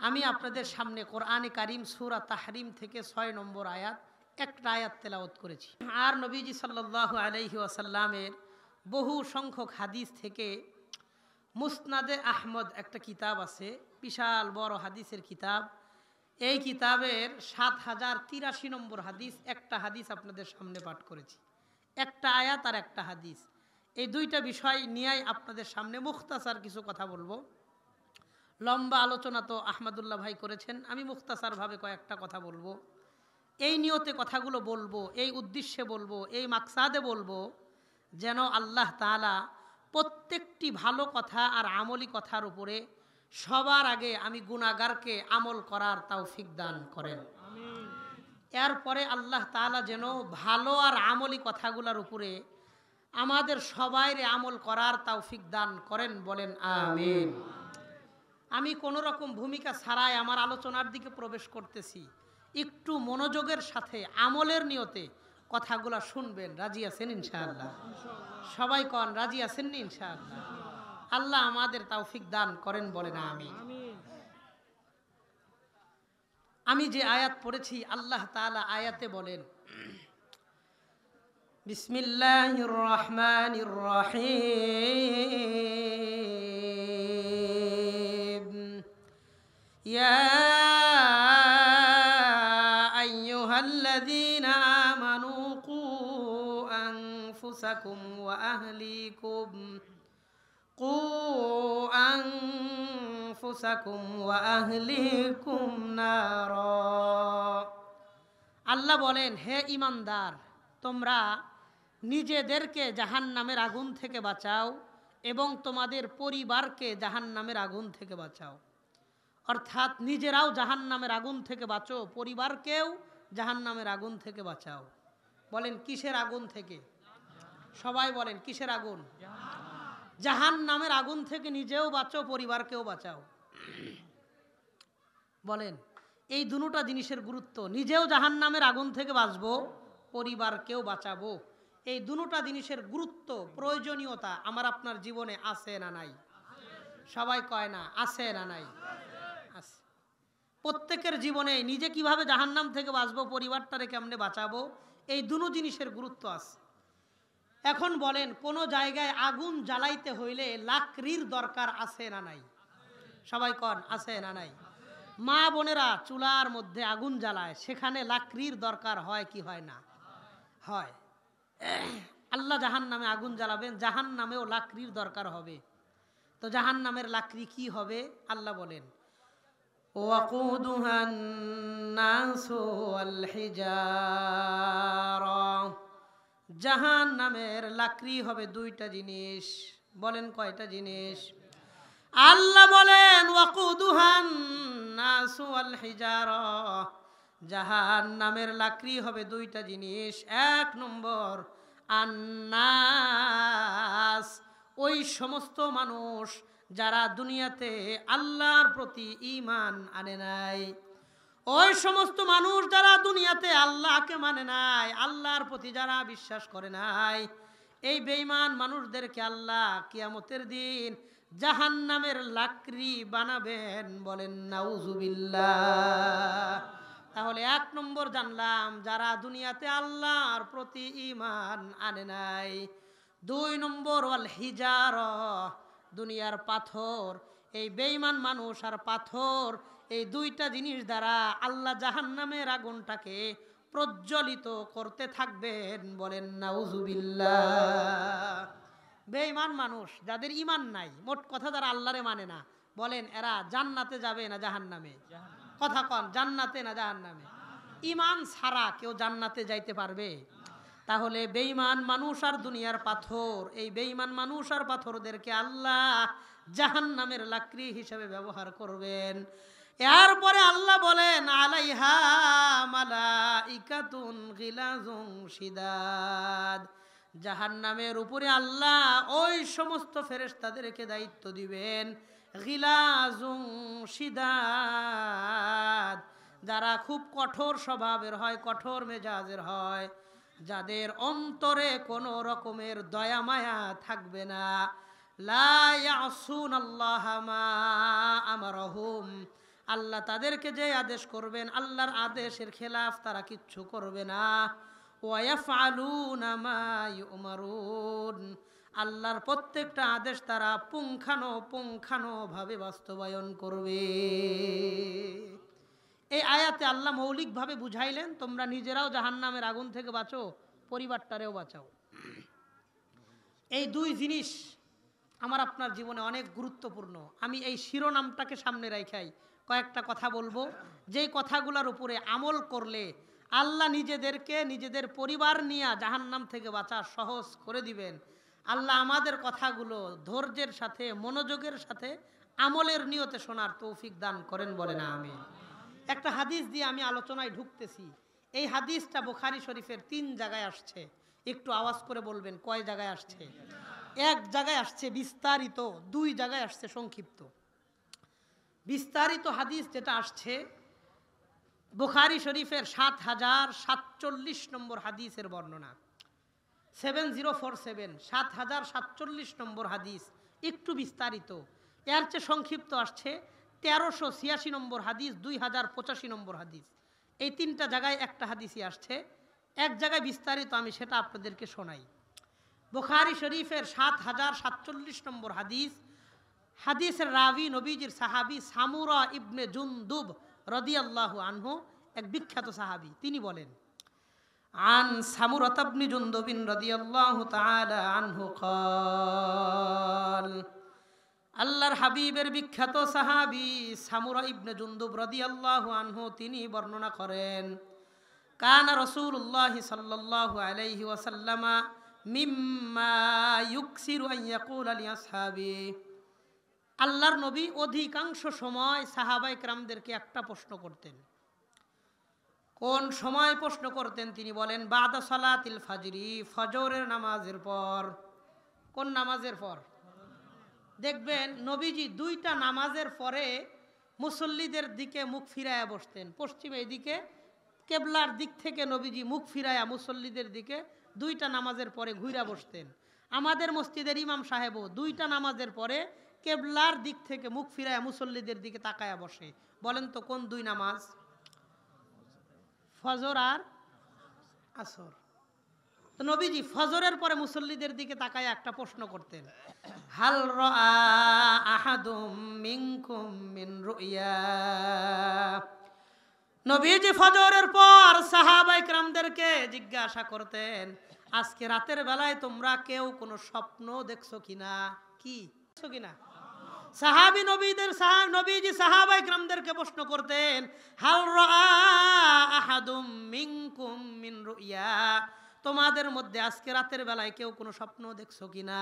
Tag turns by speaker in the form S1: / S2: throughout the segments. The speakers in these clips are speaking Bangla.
S1: আমি আপনাদের সামনে কোরআনে কারিম সূরা তাহরিম থেকে 6 নম্বর আয়াত একটা আয়াত তেলাওয়াত করেছি। আর নবীজি সাল্লাল্লাহু আলাইহি ওয়াসাল্লামের বহু সংখ্যক হাদিস থেকে মুসনাদে আহমদ একটা কিতাব আছে, বিশাল বড় হাদিসের কিতাব। এই কিতাবের 7083 নম্বর হাদিস, একটা হাদিস আপনাদের সামনে পাঠ করেছি, একটা আয়াত আর একটা হাদিস। এই দুইটা বিষয় নিয়েই আপনাদের সামনে মুখতাসার কিছু কথা বলবো। লম্বা আলোচনা তো আহমদুল্লাহ ভাই করেছেন, আমি মুখতাসারভাবে কয়েকটা কথা বলবো। এই নিয়তে কথাগুলো বলবো, এই উদ্দেশ্যে বলবো, এই মাকসাদে বলবো যেন আল্লাহ তাআলা প্রত্যেকটি ভালো কথা আর আমলি কথার উপরে সবার আগে আমি গুনাহগারকে আমল করার তৌফিক দান করেন। এরপরে আল্লাহ তাআলা যেন ভালো আর আমলি কথাগুলোর উপরে আমাদের সবাইরে আমল করার তৌফিক দান করেন, বলেন আমিন। আমি কোনো রকম ভূমিকা ছাড়াই আমার আলোচনার দিকে প্রবেশ করতেছি, একটু মনোযোগের সাথে আমলের নিয়তে কথাগুলো শুনবেন। রাজি আছেন ইনশাআল্লাহ? সবাই কন রাজি আছেন নি ইনশাআল্লাহ? আল্লাহ আমাদের তৌফিক দান করেন, বলেন আমিন। আমি যে আয়াত পড়েছি, আল্লাহ তাআলা আয়াতে বলেন, বিসমিল্লাহির রহমানির রহিম, ইয়া আইয়ুহাল্লাযীনা আমানু কু আনফুসাকুম ওয়া আহলিকুম নারা। আল্লাহ বলেন, হে ঈমানদার, তোমরা নিজেদেরকে জাহান্নামের আগুন থেকে বাঁচাও এবং তোমাদের পরিবারকে জাহান্নামের আগুন থেকে বাঁচাও। অর্থাৎ নিজেরাও জাহান্নামের আগুন থেকে বাঁচো, পরিবারকেও জাহান্নামের আগুন থেকে বাঁচাও। বলেন কিসের আগুন থেকে? সবাই বলেন কিসের আগুন? জাহান্নামের আগুন থেকে নিজেও বাঁচো, পরিবারকেও বাঁচাও। বলেন এই দুটো জিনিসের গুরুত্ব, নিজেও জাহান্নামের আগুন থেকে বাঁচবো, পরিবারকেও বাঁচাবো। এই দুটো জিনিসের গুরুত্ব, প্রয়োজনীয়তা আমার আপনার জীবনে আছে না নাই? সবাই কয় না আছে না নাই? আছে। প্রত্যেকের জীবনে নিজে কিভাবে জাহান্নাম থেকে বাঁচবো, পরিবারটারে কেমনে বাঁচাবো, এই দুটো জিনিসের গুরুত্ব আছে। এখন বলেন কোন জায়গায় আগুন জ্বালাইতে হইলে লাকড়ির দরকার আছে না নাই? সবাই কন আছে না নাই? মা বোনেরা চুলার মধ্যে আগুন জ্বালায়, সেখানে লাকড়ির দরকার হয় কি হয় না? হয়। আল্লাহ জাহান্নামে আগুন জ্বালাবেন, জাহান্নামেও লাকড়ির দরকার হবে। তো জাহান্নামের লাকড়ি কি হবে? আল্লাহ বলেন, ওয়াকুদুহান নাসু ওয়াল হিজারা। জাহান্নামের লাকড়ি হবে দুইটা জিনিস। বলেন কয়টা জিনিস? আল্লাহ বলেন ওয়াকুদুহান নাসু ওয়াল হিজারা, জাহান্নামের লাকড়ি হবে দুইটা জিনিস। এক নম্বর আন্নাস, ওই সমস্ত মানুষ যারা দুনিয়াতে আল্লাহর প্রতি ঈমান আনে নাই। ওই সমস্ত মানুষ যারা দুনিয়াতে আল্লাহকে মানে নাই, আল্লাহর প্রতি যারা বিশ্বাস করে নাই, এই বেঈমান মানুষদেরকে আল্লাহ কিয়ামতের দিন জাহান্নামের লাকড়ি বানাবেন। বলেন নাউজুবিল্লাহ। তাহলে এক নম্বর জানলাম যারা দুনিয়াতে আল্লাহর প্রতি ঈমান আনে নাই। দুই নম্বর ওয়াল হিজারা, দুনিয়ার পাথর। এই বেঈমান মানুষ আর পাথর, এই দুইটা জিনিস দ্বারা আল্লাহ জাহান্নামের আগুনটাকে প্রজ্বলিত করতে থাকবেন। বলেন নাউজুবিল্লাহ। বেঈমান মানুষ যাদের ঈমান নাই, মোট কথা যারা আল্লাহরে মানে না, বলেন এরা জান্নাতে যাবে না জাহান্নামে? কথা কন, জান্নাতে না জাহান্নামে? ঈমান ছাড়া কেউ জান্নাতে যাইতে পারবে? তাহলে বেঈমান মানুষ আর দুনিয়ার পাথর, এই বেঈমান মানুষ আর পাথরদেরকে আল্লাহ জাহান্নামের লাকড়ি হিসেবে ব্যবহার করবেন। এরপরে আল্লাহ বলেন আলাইহা মালাইকাতুন গিলাজুন শিদাদ, জাহান্নামের উপরে আল্লাহ ওই সমস্ত ফেরেশতাদেরকে দায়িত্ব দিবেন, গিলাজুন শিদাদ, যারা খুব কঠোর স্বভাবের হয়, কঠোর মেজাজের হয়, যাদের অন্তরে কোনো রকমের দয়া মায়া থাকবে না। লা ইয়াসুনাল্লাহা মা আমারহুম, আল্লাহ তাদেরকে যে আদেশ করবেন আল্লাহর আদেশের খেলাফ তারা কিচ্ছু করবে না। ওয়ায়াফআলুনা মা ইউমারুন, আল্লাহর প্রত্যেকটা আদেশ তারা পুঙ্খানুপুঙ্খানুভাবে বাস্তবায়ন করবে। এই আয়াতে আল্লাহ মৌলিকভাবে বুঝাইলেন তোমরা নিজেরাও জাহান্নামের আগুন থেকে বাঁচো, পরিবারটারেও বাঁচাও। এই দুই জিনিস আমার আপনার জীবনে অনেক গুরুত্বপূর্ণ। আমি এই শিরোনামটাকে সামনে রেখাই কয়েকটা কথা বলবো, যেই কথাগুলোর উপরে আমল করলে আল্লাহ নিজেদেরকে নিজেদের পরিবার নিয়ে জাহান্নাম থেকে বাঁচা সহজ করে দিবেন। আল্লাহ আমাদের কথাগুলো ধৈর্যের সাথে মনোযোগের সাথে আমলের নিয়তে শোনার তৌফিক দান করেন, বলে না আমি। একটা হাদিস দিয়ে আমি আলোচনায় ঢুকতেছি। এই হাদিসটা বুখারী শরীফের 3 জায়গায় আসছে। একটু আওয়াজ করে বলবেন কয় জায়গায় আসছে? এক জায়গায় আসছে বিস্তারিত, 2 জায়গায় আসছে সংক্ষিপ্ত। বিস্তারিত হাদিস যেটা আসছে বুখারী শরীফের 7047 নম্বর হাদিসের বর্ণনা, 7047, 7047 নম্বর হাদিস। একটু বিস্তারিত। এর চেয়ে সংক্ষিপ্ত আসছে 1386 নম্বর হাদিস, 2085 নম্বর হাদিস। এই 3টা জায়গায় একটা হাদিসই আসছে। এক জায়গায় বিস্তারিত, আমি সেটা আপনাদেরকে শোনাই। বুখারী শরীফের 7047 নম্বর হাদিস। হাদিসের রাবি নবীজির সাহাবী সামুরা ইবনে জুনদুব রাদিয়াল্লাহু আনহু, এক বিখ্যাত সাহাবী। তিনি বলেন, আন সামুরা ইবনে জুনদুব রাদিয়াল্লাহু তাআলা আনহু ক্বাল, আল্লাহর হাবিবের বিখ্যাত সাহাবী সামুরা ইবনে জুনদুব রাদিয়াল্লাহু আনহু তিনি বর্ণনা করেন, কানা রাসূলুল্লাহ সাল্লাল্লাহু আলাইহি ওয়াসাল্লাম মিম্মা ইউকসিরু আন ইয়াকুলা লিআসহাবি, আল্লাহর নবী অধিকাংশ সময় সাহাবায়ে কেরামদেরকে একটা প্রশ্ন করতেন। কোন সময় প্রশ্ন করতেন? তিনি বলেন, বাদা সালাতিল ফাজরি, ফজরের নামাজের পর। কোন নামাজের পর? দেখবেন নবীজি 2টা নামাজের পরে মুসল্লিদের দিকে মুখ ফিরায়া বসতেন। পশ্চিমে এদিকে কেবলার দিক থেকে নবীজি মুখ ফিরায়া মুসল্লিদের দিকে 2টা নামাজের পরে ঘুরা বসতেন। আমাদের মসজিদের ইমাম সাহেবও 2টা নামাজের পরে কেবলার দিক থেকে মুখ ফিরায়া মুসল্লিদের দিকে তাকায়া বসে। বলেন তো কোন 2 নামাজ? ফজর আর আসর। তো নবীজি ফজরের পরে মুসল্লিদের দিকে তাকায় একটা প্রশ্ন করতেন, হাল রাআ আহাদুম মিনকুম মিন রুইয়া। নবীজি ফজরের পর সাহাবায়ে কেরামদেরকে জিজ্ঞাসা করতেন, আজকে রাতের বেলায় তোমরা কেউ কোনো স্বপ্ন দেখছো কিনা? কি দেখছো কিনা? নবীজি সাহাবায়ে কেরামদেরকে প্রশ্ন করতেন, হাল রাআ আহাদুম মিনকুম মিন রুইয়া, তোমাদের মধ্যে আজকে রাতের বেলায় কেউ কোনো স্বপ্ন দেখছো কিনা?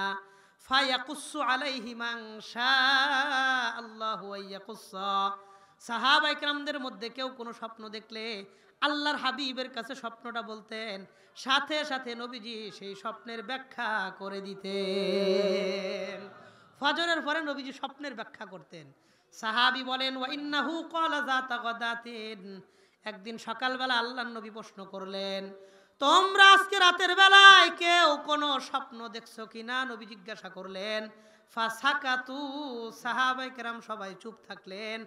S1: ফায়াকুসু আলাইহি মান শাআল্লাহু আইয়াকুসা, সাহাবায়ে কেরামদের মধ্যে কেউ কোনো স্বপ্ন দেখলে আল্লাহর হাবিবের কাছে স্বপ্নটা বলতেন, সাথে সাথে নবীজি সেই স্বপ্নের ব্যাখ্যা করে দিতেন। ফজরের পরে নবীজি স্বপ্নের ব্যাখ্যা করতেন। সাহাবী বলেন, ওয়া ইন্নাহু ক্বালা যাতা গাদাতিন, একদিন সকালবেলা আল্লাহর নবী প্রশ্ন করলেন, তোমরা আজকে রাতের বেলায় কেউ কোনো স্বপ্ন দেখছো কিনা? নবী জিজ্ঞাসা করলেন। ফাসাকাতু, সাহাবায়ে কেরাম সবাই চুপ থাকলেন।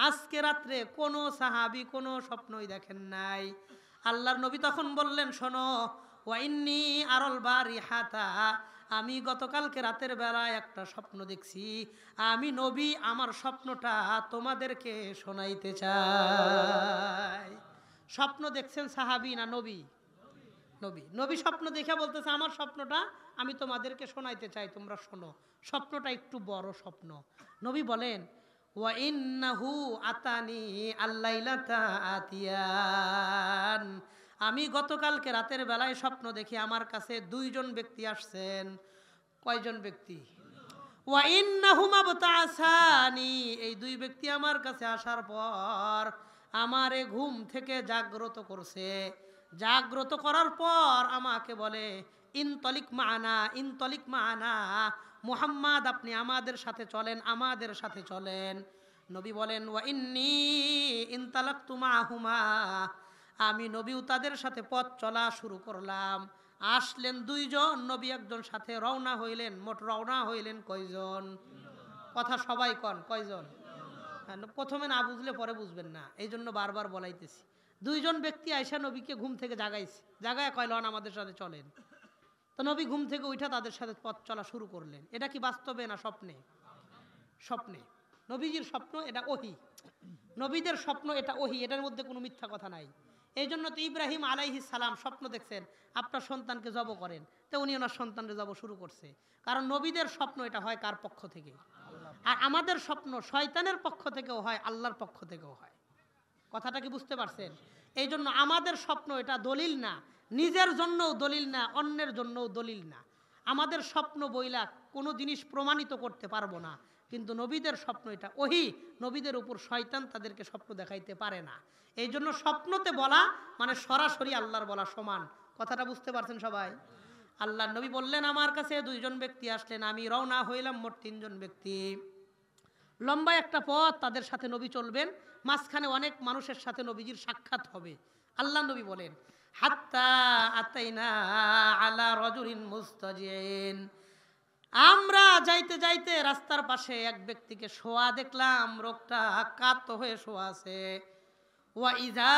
S1: আজকে রাত্রে কোনো সাহাবী কোনো স্বপ্নই দেখেন নাই। আল্লাহর নবী তখন বললেন, শোনো, ওয়া ইন্নী আরাল বারিহাতা, আমি গতকালকে রাতের বেলায় একটা স্বপ্ন দেখছি। আমি নবী আমার স্বপ্নটা তোমাদেরকে শোনাইতে চাই। স্বপ্ন দেখছেন সাহাবী না নবী? নবী। নবী স্বপ্ন দেখে বলতেছে, আমার স্বপ্নটা আমি তোমাদেরকে শোনাইতে চাই, তোমরা শোনো। স্বপ্নটা একটু বড় স্বপ্ন। নবী বলেন, ওয়া ইন্নাহু আতানি আল্লাইলাতা আতিয়ান, আমি গতকালকে রাতের বেলায় স্বপ্ন দেখি আমার কাছে 2 জন ব্যক্তি আসছেন। কয়জন ব্যক্তি? ওয়া ইন্নাহুমা বাতাসানি, এই 2 ব্যক্তি আমার কাছে আসার পর আমারে ঘুম থেকে জাগ্রত করছে। জাগ্রত করার পর আমাকে বলে, ইনতলিক মানা, ইনতলিক মানা, মুহাম্মদ আপনি আমাদের সাথে চলেন, আমাদের সাথে চলেন। নবী বলেন, ওয়া ইন্নী ইনতালাকতু মাহুমা, আমি নবীও তাদের সাথে পথ চলা শুরু করলাম। আসলেন 2 জন, নবী একজন সাথে রওনা হইলেন। মোট রওনা হইলেন কয়জন? কথা সবাই কন, কয়জন? প্রথমে না বুঝলে পরে বুঝবেন না, এই জন্য বারবার বলাইতেছি। দুইজন ব্যক্তি আয়েশা নবীকে ঘুম থেকে জাগাইছে, জাগায় কয় লন আমাদের সাথে চলেন। তো নবী ঘুম থেকে উঠা তাদের সাথে পথ চলা শুরু করলেন। এটা কি বাস্তবে না স্বপ্নে? স্বপ্নে। নবীজির স্বপ্ন, এটা ওহী। নবীদের স্বপ্ন এটা ওহী, এটার মধ্যে কোনো মিথ্যা কথা নাই। এই জন্য তো ইব্রাহিম আলাইহিস সালাম স্বপ্ন দেখছেন আপনার সন্তানকে জব করেন, তো উনি ওনার সন্তানকে জব শুরু করছে। কারণ নবীদের স্বপ্ন এটা হয় কার পক্ষ থেকে? আর আমাদের স্বপ্ন শয়তানের পক্ষ থেকেও হয়, আল্লাহর পক্ষ থেকেও হয়। কথাটা কি বুঝতে পারছেন? এই জন্য আমাদের স্বপ্ন এটা দলিল না, নিজের জন্যও দলিল না, অন্যের জন্যও দলিল না। আমাদের স্বপ্ন বইলা কোনো জিনিস প্রমাণিত করতে পারবো না, কিন্তু নবীদের স্বপ্ন এটা ওহী। নবীদের উপর শয়তান তাদেরকে স্বপ্ন দেখাইতে পারে না। এই জন্য স্বপ্নতে বলা মানে সরাসরি আল্লাহর বলা সমান। কথাটা বুঝতে পারছেন সবাই? আল্লাহর নবী বললেন আমার কাছে দুইজন ব্যক্তি আসলেন, আমি রওনা হইলাম, মোট তিনজন ব্যক্তি। লম্বা একটা পথ তাদের সাথে নবী চলবেন, মাঝখানে অনেক মানুষের সাথে নবীজির সাক্ষাৎ হবে। আল্লাহ নবী বলেন হাত্তা আতাইনা আলা রাজুলিন মুস্তাজিন, আমরা যাইতে যাইতে রাস্তার পাশে এক ব্যক্তিকে শোয়া দেখলাম, লোকটা কাত হয়ে শোয়া আছে। ওয়া ইযা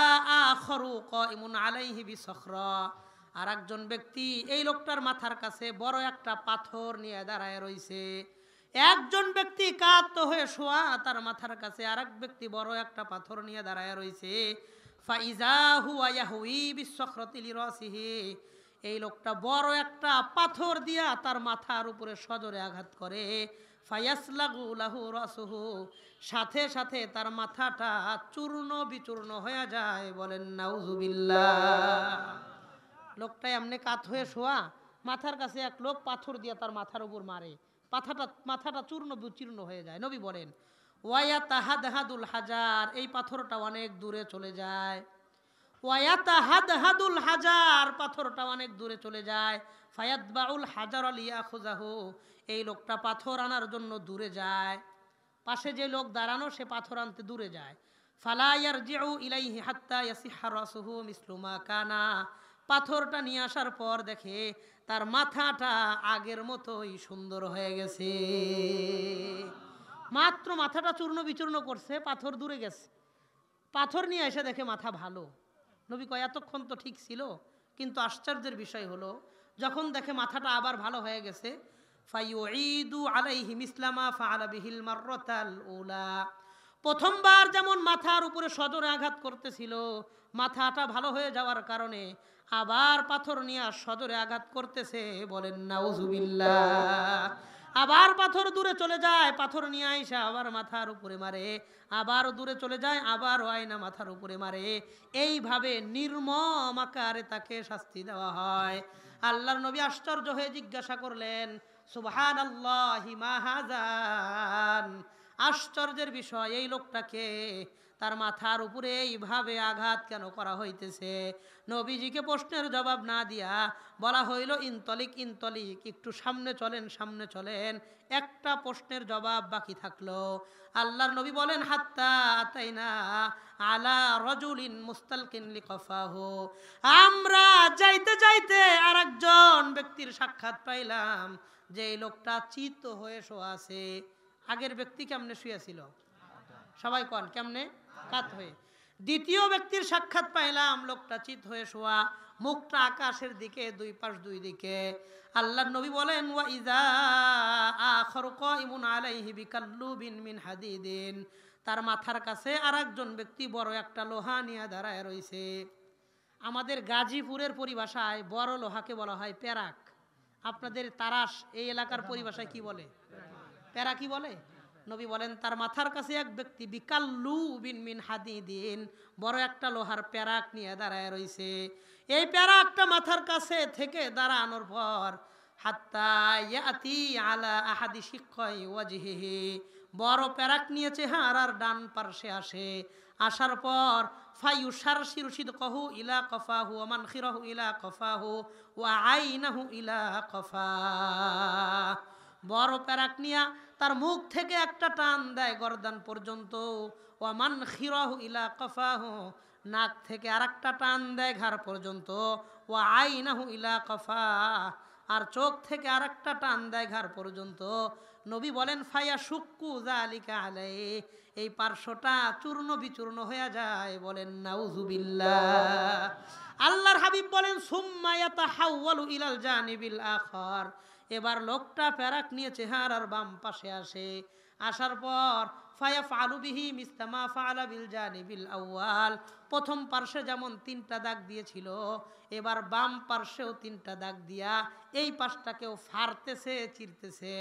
S1: আখরু কাইমুন আলাইহি বিসখরা, আর একজন ব্যক্তি এই লোকটার মাথার কাছে বড় একটা পাথর নিয়ে দাঁড়ায় রইছে। একজন ব্যক্তি কাত হয়ে শোয়া, তার মাথার কাছে আরেক ব্যক্তি বড় একটা পাথর নিয়ে দাঁড়ায় রইছে। ফাইজা হুয়া ইয়াহুই বিসখরাতি লিরাসিহি, এই লোকটা বড় একটা পাথর দিয়া তার মাথার উপরে সজোরে আঘাত করে। ফায়াসলাগু লাহু রাসুহু, সাথে সাথে তার মাথাটা চূর্ণ বিচূর্ণ হয়ে যায়। বলেন নাউজুবিল্লাহ। লোকটা এমনি কাত হয়ে শোয়া, মাথার কাছে এক লোক পাথর দিয়া তার মাথার উপর মারে, মাথাটা চূর্ণ বিচূর্ণ হয়ে যায়। নবী বলেন ওয়ায়াতাহাদহাদুল হাজার, এই পাথরটা অনেক দূরে চলে যায়। ওয়ায়াতাহাদহাদুল হাজার, পাথরটা অনেক দূরে চলে যায়। ফায়াতবাউল হাজার লিয়াখুযাহু, এই লোকটা পাথর আনার জন্য দূরে যায়। পাশে যে লোক দাঁড়ানো সে পাথর আনতে দূরে যায়। ফালা ইয়ারজিউ ইলাইহি হাত্তা ইয়াসিহা রাসুহু মিসলু মা কানা, পাথরটা নিয়ে আসার পর দেখে তার মাথাটা আগের মতোই সুন্দর হয়ে গেছে। মাত্র মাথাটা চূর্ণ বিচূর্ণ করছে, পাথর দূরে গেছে। পাথর নিয়ে এসে দেখে মাথা ভালো। নবী কয় এতক্ষণ তো ঠিক ছিল, কিন্তু আশ্চর্যের বিষয় হলো যখন দেখে মাথাটা আবার ভালো হয়ে গেছে, ফায়ুঈদু আলাইহি মিসলামা ফাআলা বিহিল মাররাতাল উলা, প্রথমবার যেমন মাথার উপরে সজোরে আঘাত করতেছিল, মাথাটা ভালো হয়ে যাওয়ার কারণে আবার পাথর নিয়ে সজোরে আঘাত করতেছে। বলেন নাউজুবিল্লাহ। আবার পাথর দূরে চলে যায়, পাথর নিয়ে আইসা আবার মাথার উপরে মারে, আবার দূরে চলে যায়, আবার আয়না মাথার উপরে মারে। এইভাবে নির্মম আকারে তাকে শাস্তি দেওয়া হয়। আল্লাহর নবী আশ্চর্য হয়ে জিজ্ঞাসা করলেন সুবহানাল্লাহি মা হাযান, আশ্চর্যের বিষয় এই লোকটাকে তার মাথার উপরে এইভাবে আঘাত কেন করা হইতেছে? নবীজিকে প্রশ্নের জবাব না দিয়া বলা হইল ইনতলিক ইনতলিক, একটু সামনে চলেন সামনে চলেন। একটা প্রশ্নের জবাব বাকি থাকলো। আল্লাহর নবী বলেন হাত্তা আতাইনা আলা রাজুলিন মুস্তালকিন লিকাফাহু, আমরা যাইতে যাইতে আরেকজন ব্যক্তির সাক্ষাৎ পাইলাম, যে এই লোকটা চিত হয়ে শোয়া আছে। আগের ব্যক্তি কেমনে শুয়েছিল? সবাই কন কেমনে? কাত হয়ে। দ্বিতীয় ব্যক্তির সাক্ষাৎ পাইলাম, লোকটা চিত হয়ে শোয়া, মুখটা আকাশের দিকে, দুই পাশ দুই দিকে। আল্লাহর নবী বলেন ওয়া ইযা আখারু কাইমুন আলাইহি বিকাল্লুবিন মিন হাদিদিন, তার মাথার কাছে আরেকজন ব্যক্তি বড় একটা লোহা নিয়ে দাঁড়ায় রইছে। আমাদের গাজীপুরের পরিভাষায় বড় লোহাকে বলা হয় প্যারাক। আপনাদের তারাস এই এলাকার পরিভাষায় কি বলে? প্যারা কি বলে? নবী বলেন তার মাথার কাছে এক ব্যক্তি বিকাল্লুবিন মিন হাদিদিন, বড় একটা লোহার প্যারাক নিয়ে দাঁড়ায় রইছে। এই প্যারাকটা মাথার কাছে থেকে দাঁড়ানোর পর হাত্তা ইয়াতি আলা আহাদি শিক্কাই ওয়াজহিহি, বড় প্যারাক নিয়ে চেহারার ডান পার্শ্বে আসে। আসার পর ফায়ুশারশিরু সিদকাহু ইলা কফাহু ওয়া মানখিরাহু ইলা কফাহু ওয়া আইনাহু ইলা কফা, বড় প্যারাক নিয়া তার মুখ থেকে একটা টান দেয় গর্দান পর্যন্ত। ওয়া মানখিরাহু ইলা কফাহু, নাক থেকে আরেকটা টান দেয় ঘাড় পর্যন্ত। ওয়া আইনাহু ইলা কফা, আর চোখ থেকে আরেকটা টান দেয় ঘাড় পর্যন্ত। নবী বলেন ফায়া শুক্কু যালিকা আলাইহি, এই পার্শ্বটা চূর্ণ বিচূর্ণ হয়ে যায়। বলেন নাউজুবিল্লাহ। আল্লাহর হাবিব বলেন সুম্মা ইয়াতাহাওয়ালু ইলাল জানিবিল আখার, এবার লোকটা প্যারাক নিয়ে চেহারার বাম পাশে আসে। আসার পর ফায়াফআলু বিহি মিসলামা ফাআলা বিল জানিবিল আউয়াল, প্রথম পার্শ্বে যেমন 3টা দাগ দিয়েছিল, এবার বাম পার্শ্বেও 3টা দাগ দিয়া এই পাশটাকেও ফাড়তেছে, চিরতেছে।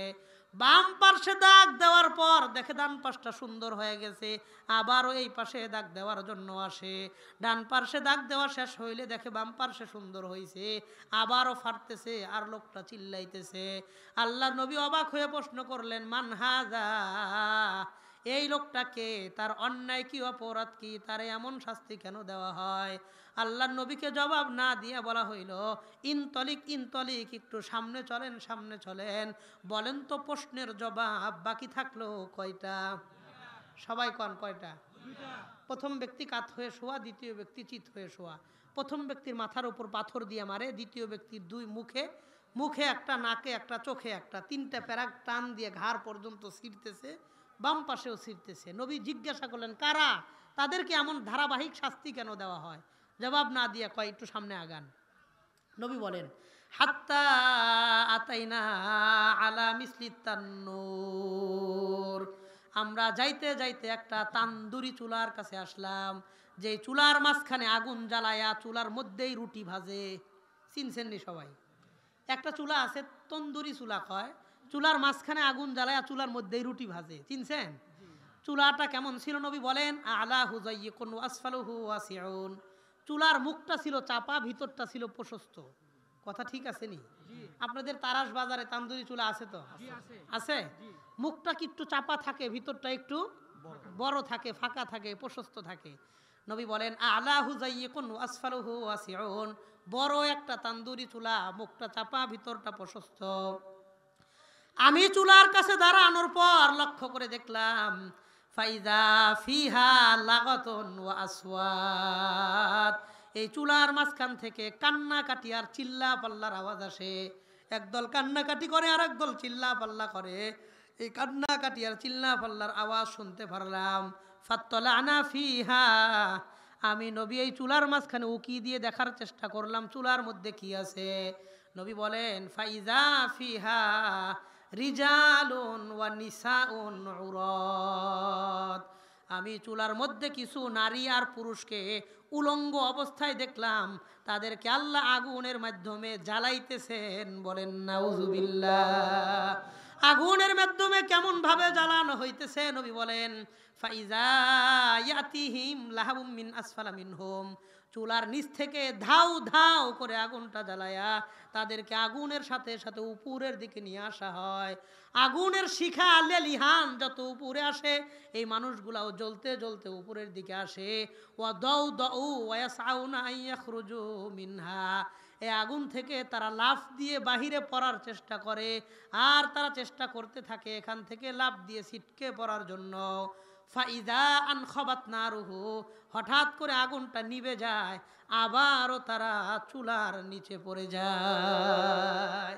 S1: বাম পার্শ্বে দাগ দেওয়ার পর দেখে ডান পাশটা সুন্দর হয়ে গেছে, আবারও এই পাশে দাগ দেওয়ার জন্য আসে। ডান পার্শ্বে দাগ দেওয়া শেষ হইলে দেখে বাম পার্শ্বে সুন্দর হয়েছে, আবারও ফাটতেছে, আর লোকটা চিল্লাইতেছে। আল্লাহর নবী অবাক হয়ে প্রশ্ন করলেন মান হাযা, এই লোকটাকে, তার অন্যায় কি, অপরাধ কি, তার এমন শাস্তি কেন দেওয়া হয়? আল্লাহর নবীকে জবাব না দিয়ে বলা হইল ইনতলিক ইনতলিক, একটু সামনে চলেন, সামনে চলেন। বলেন তো প্রশ্নের জবাব বাকি থাকলো কয়টা? সবাই কন কয়টা? প্রথম ব্যক্তি কাত হয়ে শোয়া, দ্বিতীয় ব্যক্তি চিত হয়ে শোয়া। প্রথম ব্যক্তির মাথার উপর পাথর দিয়ে মারে, দ্বিতীয় ব্যক্তির দুই মুখে, মুখে একটা, নাকে একটা, চোখে একটা, 3টা প্যারাক টান দিয়ে ঘাড় পর্যন্ত ছিঁড়তেছে, বাম পাশেও ছিঁড়তেছে। নবী জিজ্ঞাসা করলেন কারা, তাদেরকে এমন ধারাবাহিক শাস্তি কেন দেওয়া হয়? জবাব না দিয়ে কয় একটু সামনে আগান। নবী বলেন হাত্তা আতাইনা আলা মিসলি তান্নুর, আমরা যাইতে যাইতে একটা তান্দুরি চুলার কাছে আসলাম, যে চুলার মাঝখানে আগুন জ্বালায়া চুলার মধ্যেই রুটি ভাজে। চিনছেন নি সবাই? একটা চুলা আছে তন্দুরি চুলা কয়, চুলার মাঝখানে আগুন জ্বালায়া চুলার মধ্যেই রুটি ভাজে। চিনছেন? চুলাটা কেমন ছিল? নবী বলেন আলা হুজাইয়িকুন ওয়া আসফালুহু ওয়াসিউন, চুলার মুখটা ছিল চাপা, ভিতরটা ছিল প্রশস্ত। কথা ঠিক আছে নি? আপনাদের তারাস বাজারে তান্দুরি চুলা আছে তো? আছে। মুখটা কি একটু চাপা থাকে, ভিতরটা একটু বড় থাকে, ফাঁকা থাকে, প্রশস্ত থাকে। নবী বলেন আলা হুজাইয়িকুন ওয়া আসফালুহু ওয়াসিউন, বড় একটা তান্দুরি চুলা, মুখটা চাপা, ভিতরটা প্রশস্ত। আমি চুলার কাছে দাঁড়ানোর পর লক্ষ্য করে দেখলাম ফাইজা ফিহা লাগাতুন ওয়া আসওয়াত, এই চুলার মাঝখান থেকে কান্নাকাটি আর চিল্লা পাল্লার আওয়াজ আসে। একদল কান্নাকাটি করে আর একদল চিল্লা পাল্লা করে। এই কান্নাকাটি আর চিল্লা পাল্লার আওয়াজ শুনতে পারলাম। ফাত্তালানা ফিহা, আমি নবী এই চুলার মাঝখানে উকি দিয়ে দেখার চেষ্টা করলাম চুলার মধ্যে কি আছে। নবী বলেন ফাইজা ফিহা রিজালুন ওয়া নিসাউন উরাত, আমি চুলার মধ্যে কিছু নারী আর পুরুষকে উলঙ্গ অবস্থায় দেখলাম, তাদেরকে আল্লাহ আগুনের মাধ্যমে জ্বালাইতেছেন। বলেন নাউজুবিল্লাহ। আগুনের মাধ্যমে কেমন ভাবে জ্বালানো হইতেছে? নবী বলেন ফাইজা ইয়াতিহিম লাহাবুম মিন আসফালা মিনহুম, চুলার নিচ থেকে ধাউ ধাউ করে আগুনটা জ্বালায়া তাদেরকে আগুনের সাথে সাথে উপরের দিকে নিয়ে আসা হয়। আগুনের শিখা লেলিহান যত উপরে আসে, এই মানুষগুলাও জ্বলতে জ্বলতে উপরের দিকে আসে। ওয়া দাউ দাউ ওয়া ইয়াসআউনা আইয়াখরুজু মিনহা, এই আগুন থেকে তারা লাফ দিয়ে বাহিরে পড়ার চেষ্টা করে, আর তারা চেষ্টা করতে থাকে এখান থেকে লাফ দিয়ে ছিটকে পড়ার জন্য। ফাইদা আনখাবাত নারুহু, হঠাৎ করে আগুনটা নিভে যায়, আবারও তারা চুলার নিচে পড়ে যায়।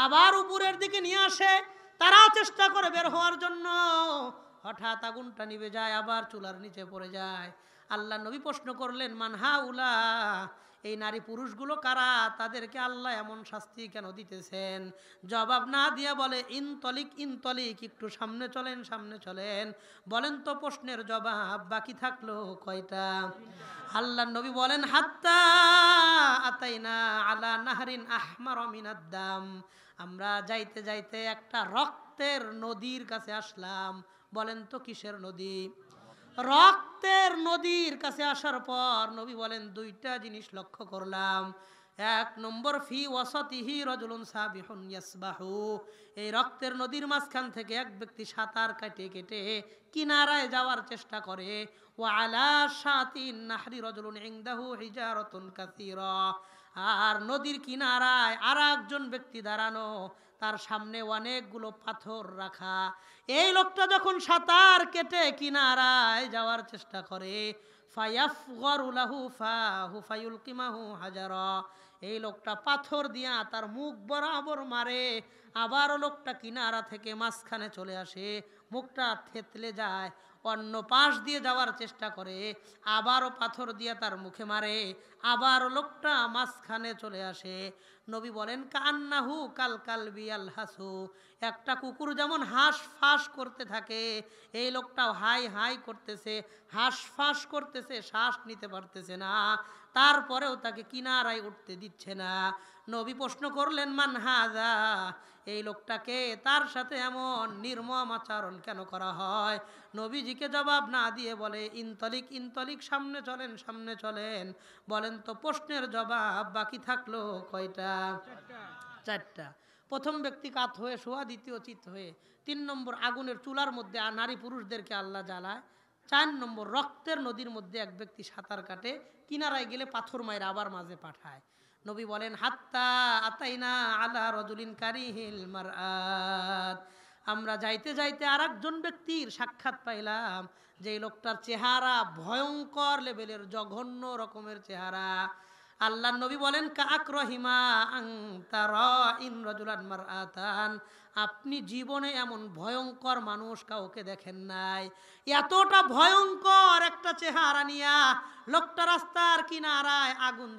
S1: আবার উপরের দিকে নিয়ে আসে, তারা চেষ্টা করে বের হওয়ার জন্য, হঠাৎ আগুনটা নিভে যায়, আবার চুলার নিচে পড়ে যায়। আল্লাহ নবী প্রশ্ন করলেন মান হাউলা, এই নারী পুরুষগুলো কারা, তাদেরকে আল্লাহ এমন শাস্তি কেন দিতেছেন? জবাব না দিয়া বলে ইনতলিক ইনতলিক, একটু সামনে চলেন, সামনে চলেন। বলেন তো প্রশ্নের জবাব বাকি থাকলো কয়টা? আল্লাহ নবী বলেন হাত্তা আতাইনা আলা নাহরিন আহমার মিনাদ দাম, আমরা যাইতে যাইতে একটা রক্তের নদীর কাছে আসলাম। বলেন তো কিসের নদী? রক্তের নদীর কাছে আসার পর নবী বলেন 2টা জিনিস লক্ষ্য করলাম। 1 নম্বর ফি ওয়াসাতিহি রাজুলুন সাবিহুন ইয়াসবাহু, এই রক্তের নদীর মাঝখান থেকে এক ব্যক্তি সাঁতার কেটে কেটে কিনারায় যাওয়ার চেষ্টা করে। ওয়া আলা শাতিন নাহরি রাজুলুন ইনদাহু হিজারাতুন কাসীরা, আর নদীর কিনারায় আর একজন ব্যক্তি দাঁড়ানো, তার সামনে অনেকগুলো পাথর রাখা। এই লোকটা যখন সাঁতার কেটে কিনারায় যাওয়ার চেষ্টা করে, ফায়াফগরু লাহু ফাহু ফায়ুলকিমাহু হাজারা, এই লোকটা পাথর দিয়া তার মুখ বরাবর মারে। আবারও লোকটা কিনারা থেকে মাঝখানে চলে আসে, মুখটা থেতলে যায়, অন্য পাশ দিয়ে যাওয়ার চেষ্টা করে, আবারও পাথর দিয়ে তার মুখে মারে, আবার লোকটা মাঝখানে চলে আসে। নবী বলেন কান্নাহু কাল কালবি আল হাসু, একটা কুকুর যেমন হাঁস ফাঁস করতে থাকে, এই লোকটাও হাই হাই করতেছে, হাঁস ফাঁস করতেছে, শ্বাস নিতে পারতেছে না, তারপরেও তাকে কিনারায় উঠতে দিচ্ছে না। নবী প্রশ্ন করলেন মান হাযা, এই লোকটাকে, তার সাথে এমন নির্মম আচরণ কেন করা হয়? নবীজিকে জবাব না দিয়ে বলে ইনতলিক ইনতলিক, সামনে চলেন সামনে চলেন। বলেন তো প্রশ্নের জবাব বাকি থাকলো কয়টা? চারটা। প্রথম ব্যক্তি কাত হয়ে শোয়া, দ্বিতীয় চিত হয়ে, 3 নম্বর আগুনের চুলার মধ্যে নারী পুরুষদেরকে আল্লাহ জ্বালায়, 4 নম্বর রক্তের নদীর মধ্যে এক ব্যক্তি সাঁতার কাটে, কিনারায় গেলে পাথর মায়ের আবার মাঝে পাঠায়। নবী বলেন হাত্তা আতাইনা আলা রজুলিন কারিহিল মারআত, আমরা যাইতে যাইতে আর একজন ব্যক্তির সাক্ষাৎ পাইলাম, যে লোকটার চেহারা ভয়ঙ্কর লেভেলের, জঘন্য রকমের চেহারা। আল্লাহ নবী বলেন কাকরহিমা আনতা রাইন রাজুলান মারআতান, আপনি জীবনে এমন ভয়ঙ্কর মানুষ কাউকে দেখেন নাই। এতটা ভয়ঙ্কর একটা চেহারা নিয়া লোকটা রাস্তার কিনারায় আগুন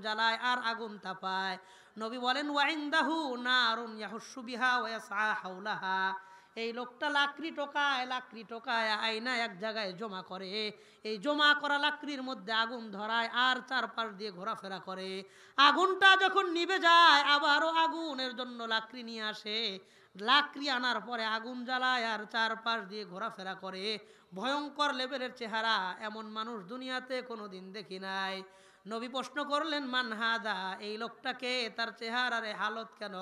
S1: জ্বালায় আর আগুন তাপায়। নবী বলেন ওয়াইন্দাহু নারুন ইয়াহুশু বিহা ওয়া ইয়াসআ হাওলাহা, এই লোকটা লাকড়ি টোকায় আয়না এক জায়গায় জমা করে, এই জমা করা লাকড়ির মধ্যে আগুন ধরায় আর চারপাশ দিয়ে ঘোরাফেরা করে। আগুনটা যখন নিভে যায় আবারও আগুনের জন্য লাকড়ি নিয়ে আসে, লাকড়ি আনার পরে আগুন জ্বালায় আর চারপাশ দিয়ে ঘোরাফেরা করে। ভয়ঙ্কর লেভেলের চেহারা, এমন মানুষ দুনিয়াতে কোনোদিন দেখি নাই। নবী প্রশ্ন করলেন মান হাদা, এই লোকটাকে, তার চেহারার হালত কেন?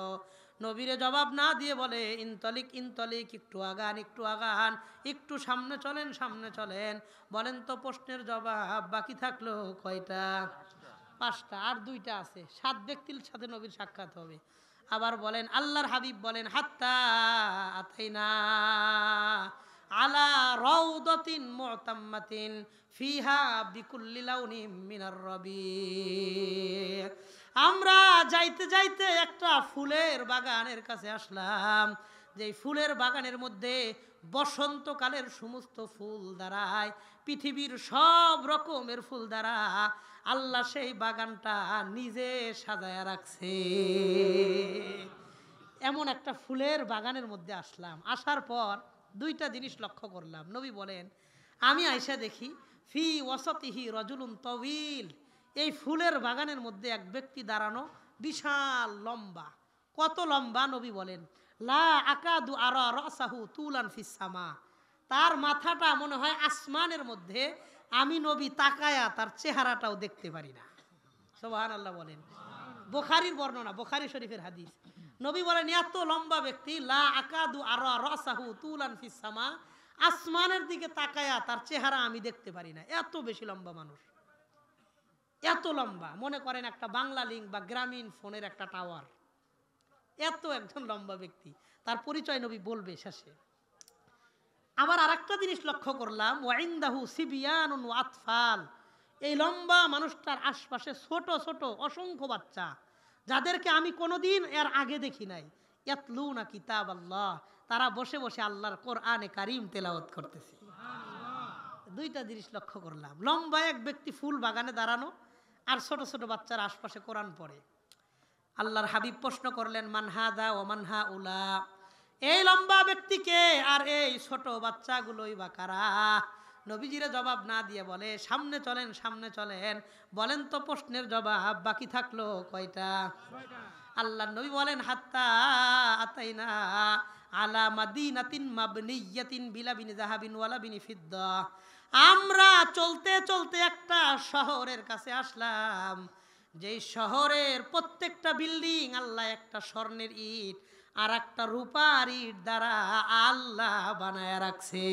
S1: নবীরে জবাব না দিয়ে বলে ইনতলিক ইনতলিক, একটু আগান একটু আগান, একটু সামনে চলেন সামনে চলেন। বলেন তো প্রশ্নের জবাব বাকি থাকলো কয়টা? 5টা, আর 2টা আছে। 7 ব্যক্তির সাথে নবীর সাক্ষাৎ হবে। আবার বলেন আল্লাহর হাবিব বলেন হাত্তা আতাইনা আলা রাউদাতিন মুতাম্মাতিন ফিহা বিকুল্লি লাউনিম মিনার রবি, আমরা যাইতে যাইতে একটা ফুলের বাগানের কাছে আসলাম, যে ফুলের বাগানের মধ্যে বসন্তকালের সমস্ত ফুল দাঁড়ায়, পৃথিবীর সব রকমের ফুল দ্বারা আল্লাহ সেই বাগানটা নিজে সাজায়া রাখছে। এমন একটা ফুলের বাগানের মধ্যে আসলাম, আসার পর 2টা জিনিস লক্ষ্য করলাম। নবী বলেন আমি আইসা দেখি ফি ওয়াসাতিহি রাজুলুন তাওয়িল, এই ফুলের বাগানের মধ্যে এক ব্যক্তি দাঁড়ানো, বিশাল লম্বা। কত লম্বা? নবী বলেন লা আকাদু আরা রাসাহু তুলান ফিস সামা, তার মাথাটা মনে হয় আসমানের মধ্যে, আমি নবী তাকায়া তার চেহারাটাও দেখতে পারি না। সুবহানাল্লাহ বলেন। বুখারীর বর্ণনা, বুখারী শরীফের হাদিস। নবী বলেন এত লম্বা ব্যক্তি, লা আকাদু আরা রাসাহু তুলান ফিস সামা, আসমানের দিকে তাকায়া তার চেহারা আমি দেখতে পারি না, এত বেশি লম্বা মানুষ। এত লম্বা, মনে করেন একটা বাংলা লিঙ্ক বা গ্রামীণ ফোনের একটা টাওয়ার, এত একজন লম্বা ব্যক্তি, তার পরিচয় নবী বলবে শেষে। আবার আরেকটা জিনিস লক্ষ্য করলাম, ওয়াইন্দাহু সিবিয়ানুন ওয়া আতফাল, এই লম্বা মানুষটার আশপাশে ছোট ছোট অসংখ্য বাচ্চা, যাদেরকে আমি কোনোদিন এর আগে দেখি নাই। ইয়াতলুনা কিতাবাল্লাহ, তারা বসে বসে আল্লাহর কোরআনে কারীম তেলাওয়াত করতেছে। 2টা জিনিস লক্ষ্য করলাম, লম্বা এক ব্যক্তি ফুল বাগানে দাঁড়ানো, আর ছোট ছোট বাচ্চার আশপাশে কোরআন পড়ে। আল্লাহর হাবিব প্রশ্ন করলেন মান হাযা ওয়া মান হাউলা, এই লম্বা ব্যক্তিকে আর এই ছোট বাচ্চাগুলোই বা কারা? নবীজিরে জবাব না দিয়ে বলে সামনে চলেন সামনে চলেন। বলেন তো প্রশ্নের জবাব বাকি থাকলো কয়টা? আল্লাহর নবী বলেন হাত্তা আতাইনা আলা মাদিনাতিন মাবনিয়াতিন বিলাবিন যাহাবিন ওয়ালা বিনি ফিদ্দা, আমরা চলতে চলতে একটা শহরের কাছে আসলাম, যেই শহরের প্রত্যেকটা বিল্ডিং আল্লাহ একটা স্বর্ণের ইট আর একটা রূপার ইট দ্বারা আল্লাহ বানায় রাখছে।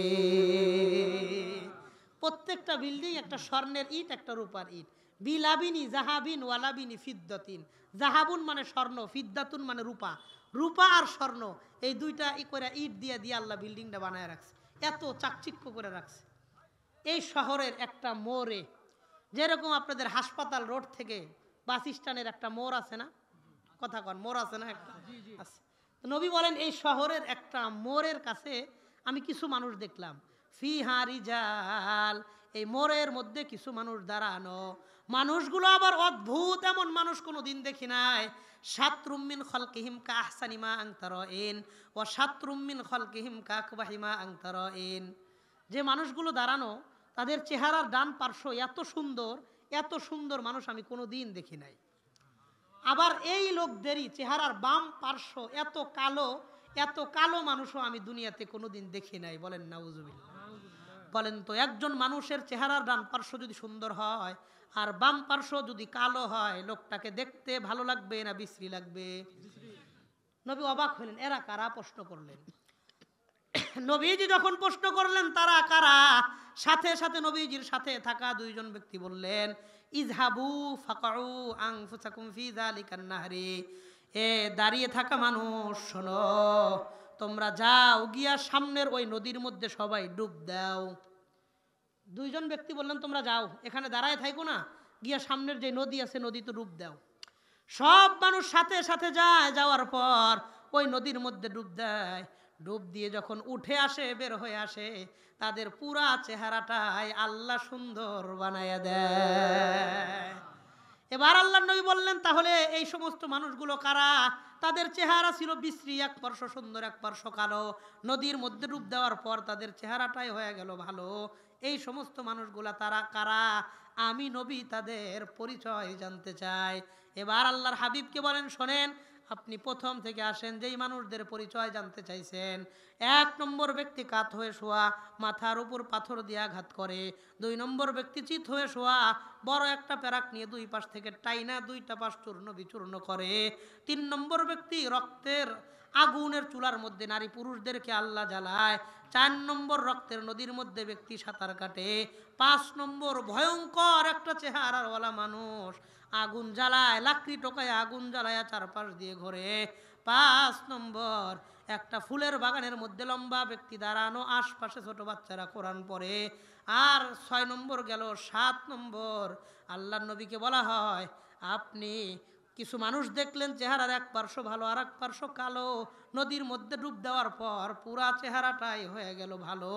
S1: প্রত্যেকটা বিল্ডিং একটা স্বর্ণের ইট একটা রূপার ইট। বিলাবিনি জাহাবিন ওয়ালাবিনি ফিদ্দাতিন, জাহাবুন মানে স্বর্ণ, ফিদ্দাতুন মানে রূপা, রূপা আর স্বর্ণ, এই 2টা করে ইট দিয়ে দিয়ে আল্লাহ বিল্ডিংটা বানায় রাখছে, এত চাকচিক্য করে রাখছে। এই শহরের একটা মোড়ে, যেরকম আপনাদের হাসপাতাল রোড থেকে বাস স্ট্যান্ডের একটা মোড় আছে না, কথা কন, মোড় আছে না একটা? নবী বলেন এই শহরের একটা মোড়ের কাছে আমি কিছু মানুষ দেখলাম, ফিহা রিজাল, এই মোড়ের মধ্যে কিছু মানুষ দাঁড়ানো। মানুষগুলো আবার অদ্ভুত, এমন মানুষ কোনোদিন দেখি নাই। শাতরুম মিন খালকিহিম কাহসানি মা আনতা রাইন ওয়া শাতরুম মিন খালকিহিম কাকবাহি মা আনতা রাইন। যে মানুষগুলো দাঁড়ানো, তাদের চেহারার ডান পার্শ্ব এত সুন্দর, এত সুন্দর মানুষ আমি কোনোদিন দেখি নাই। আবার এই লোকদেরই চেহারার বাম পার্শ্ব এত কালো, এত কালো মানুষও আমি দুনিয়াতে কোনোদিন দেখি নাই। বলেন নাউজুবিল্লাহ। বলেন তো, একজন মানুষের চেহারার ডান পার্শ্ব যদি সুন্দর হয় আর বাম পার্শ্ব যদি কালো হয়, লোকটাকে দেখতে ভালো লাগবে না বিশ্রী লাগবে? নবী অবাক হলেন, এরা কারা? প্রশ্ন করলেন। নবীজি যখন প্রশ্ন করলেন তারা কারা, সাথে সাথে নবীজির সাথে থাকা দুইজন ব্যক্তি বললেন, ইযহাবু ফাকাউ আনফুসাকুম ফি যালিকান নাহরি। এ দাঁড়িয়ে থাকা মানুষ, শোনো, তোমরা যাও গিয়া সামনের ওই নদীর মধ্যে সবাই ডুব দাও। দুইজন ব্যক্তি বললেন, তোমরা যাও, এখানে দাঁড়ায় থাকো না, গিয়া সামনের যে নদী আছে নদীতে ডুব দাও। সব মানুষ সাথে সাথে যায়, যাওয়ার পর ওই নদীর মধ্যে ডুব দেয়। ডুব দিয়ে যখন উঠে আসে, বের হয়ে আসে, তাদের পুরা চেহারাটাই আল্লাহ সুন্দর বানায়া দেয়। এবার আল্লাহর নবী বললেন, তাহলে এই সমস্ত মানুষগুলো কারা? তাদের চেহারা ছিল বিশ্রী, এক পার্শ্ব সুন্দর এক পার্শ্ব কালো। নদীর মধ্যে ডুব দেওয়ার পর তাদের চেহারাটাই হয়ে গেল ভালো। এই সমস্ত মানুষগুলা তারা কারা? আমি নবী তাদের পরিচয় জানতে চাই। এবার আল্লাহর হাবিবকে বলেন, শোনেন, আপনি প্রথম থেকে আসেন, যেই মানুষদের পরিচয় জানতে চাইছেন। এক নম্বর ব্যক্তি কাত হয়ে শোয়া, মাথার উপর পাথর দিয়ে আঘাত করে। দুই নম্বর ব্যক্তি চিত হয়ে শোয়া, বড় একটা প্যারাক নিয়ে দুই পাশ থেকে টাইনা দুইটা পাশ চূর্ণ বিচূর্ণ করে। তিন নম্বর ব্যক্তি রক্তের আগুনের চুলার মধ্যে নারী পুরুষদেরকে আল্লাহ জ্বালায়। চার নম্বর রক্তের নদীর মধ্যে ব্যক্তি সাঁতার কাটে। পাঁচ নম্বর ভয়ঙ্কর একটা চেহারাওয়ালা মানুষ আগুন জ্বালায়, লাকড়ি টোকায় আগুন জ্বালায় চারপাশ দিয়ে ঘোরে। পাঁচ নম্বর একটা ফুলের বাগানের মধ্যে লম্বা ব্যক্তি দাঁড়ানো, আশপাশে ছোট বাচ্চারা কোরআন পড়ে। আর ছয় নম্বর গেল। সাত নম্বর আল্লাহর নবীকে বলা হয়, আপনি কিছু মানুষ দেখলেন চেহারার এক পার্শ্ব ভালো আর এক পার্শ্ব কালো, নদীর মধ্যে ডুব দেওয়ার পর পুরা চেহারাটাই হয়ে গেল ভালো।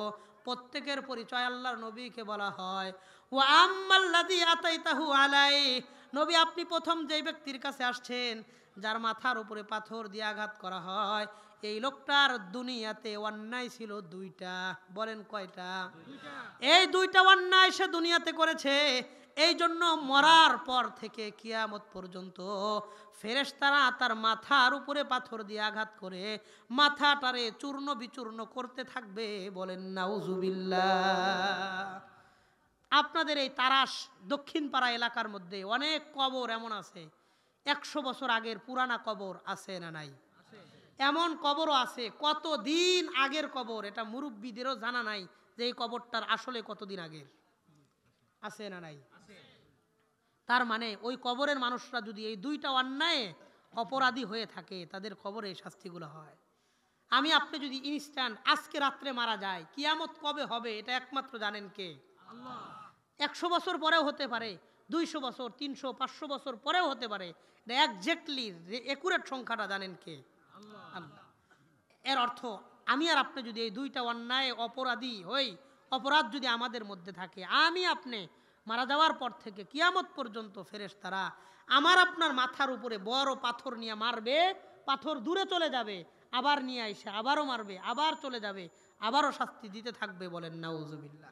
S1: প্রত্যেকের পরিচয় আল্লাহর নবীকে বলা হয়। ও আম্মাল্লাযী আতাইতাহু আলাই, নবী আপনি প্রথম যেই ব্যক্তির কাছে আসছেন, যার মাথার উপরে পাথর দিয়ে আঘাত করা হয়, এই লোকটার দুনিয়াতে অন্যায় ছিল দুইটা। বলেন কয়টা? এই দুইটা অন্যায় সে দুনিয়াতে করেছে। এই জন্য মরার পর থেকে কিয়ামত পর্যন্ত ফেরেশতারা তার মাথার উপরে পাথর দিয়ে আঘাত করে মাথাটারে চূর্ণ বিচূর্ণ করতে থাকবে। বলেন নাউজুবিল্লাহ। আপনাদের এই তারাস দক্ষিণ পাড়া এলাকার মধ্যে অনেক কবর এমন আছে, 100 বছর আগের পুরানা কবর আছে না নাই? এমন কবরও আছে কতদিন আগের কবর, এটা মুরব্বীদেরও জানা নাই যে এই কবরটার আসলে কতদিন আগের। আছে না নাই? তার মানে ওই কবরের মানুষরা যদি এই দুইটা অন্যায়ে অপরাধী হয়ে থাকে, তাদের কবরে শাস্তিগুলো হয়। আমি আপনি যদি ইনস্ট্যান্ট আজকে রাত্রে মারা যায়, কিয়ামত কবে হবে এটা একমাত্র জানেন কে? আল্লাহ। 100 বছর পরেও হতে পারে, 200 বছর, 300, 500 বছর পরেও হতে পারে। এটা একজ্যাক্টলি একুরেট সংখ্যাটা জানেন কে? আল্লাহ। আল্লাহ। এর অর্থ আমি আর আপনি যদি এই দুইটা অন্যায় অপরাধী হই, অপরাধ যদি আমাদের মধ্যে থাকে, আমি আপনি মারা যাওয়ার পর থেকে কিয়ামত পর্যন্ত ফেরেশতারা আমার আপনার মাথার উপরে বড় পাথর নিয়ে মারবে, পাথর দূরে চলে যাবে, আবার নিয়ে আইসে আবারও মারবে, আবার চলে যাবে, আবারও শাস্তি দিতে থাকবে। বলেন নাউজুবিল্লাহ।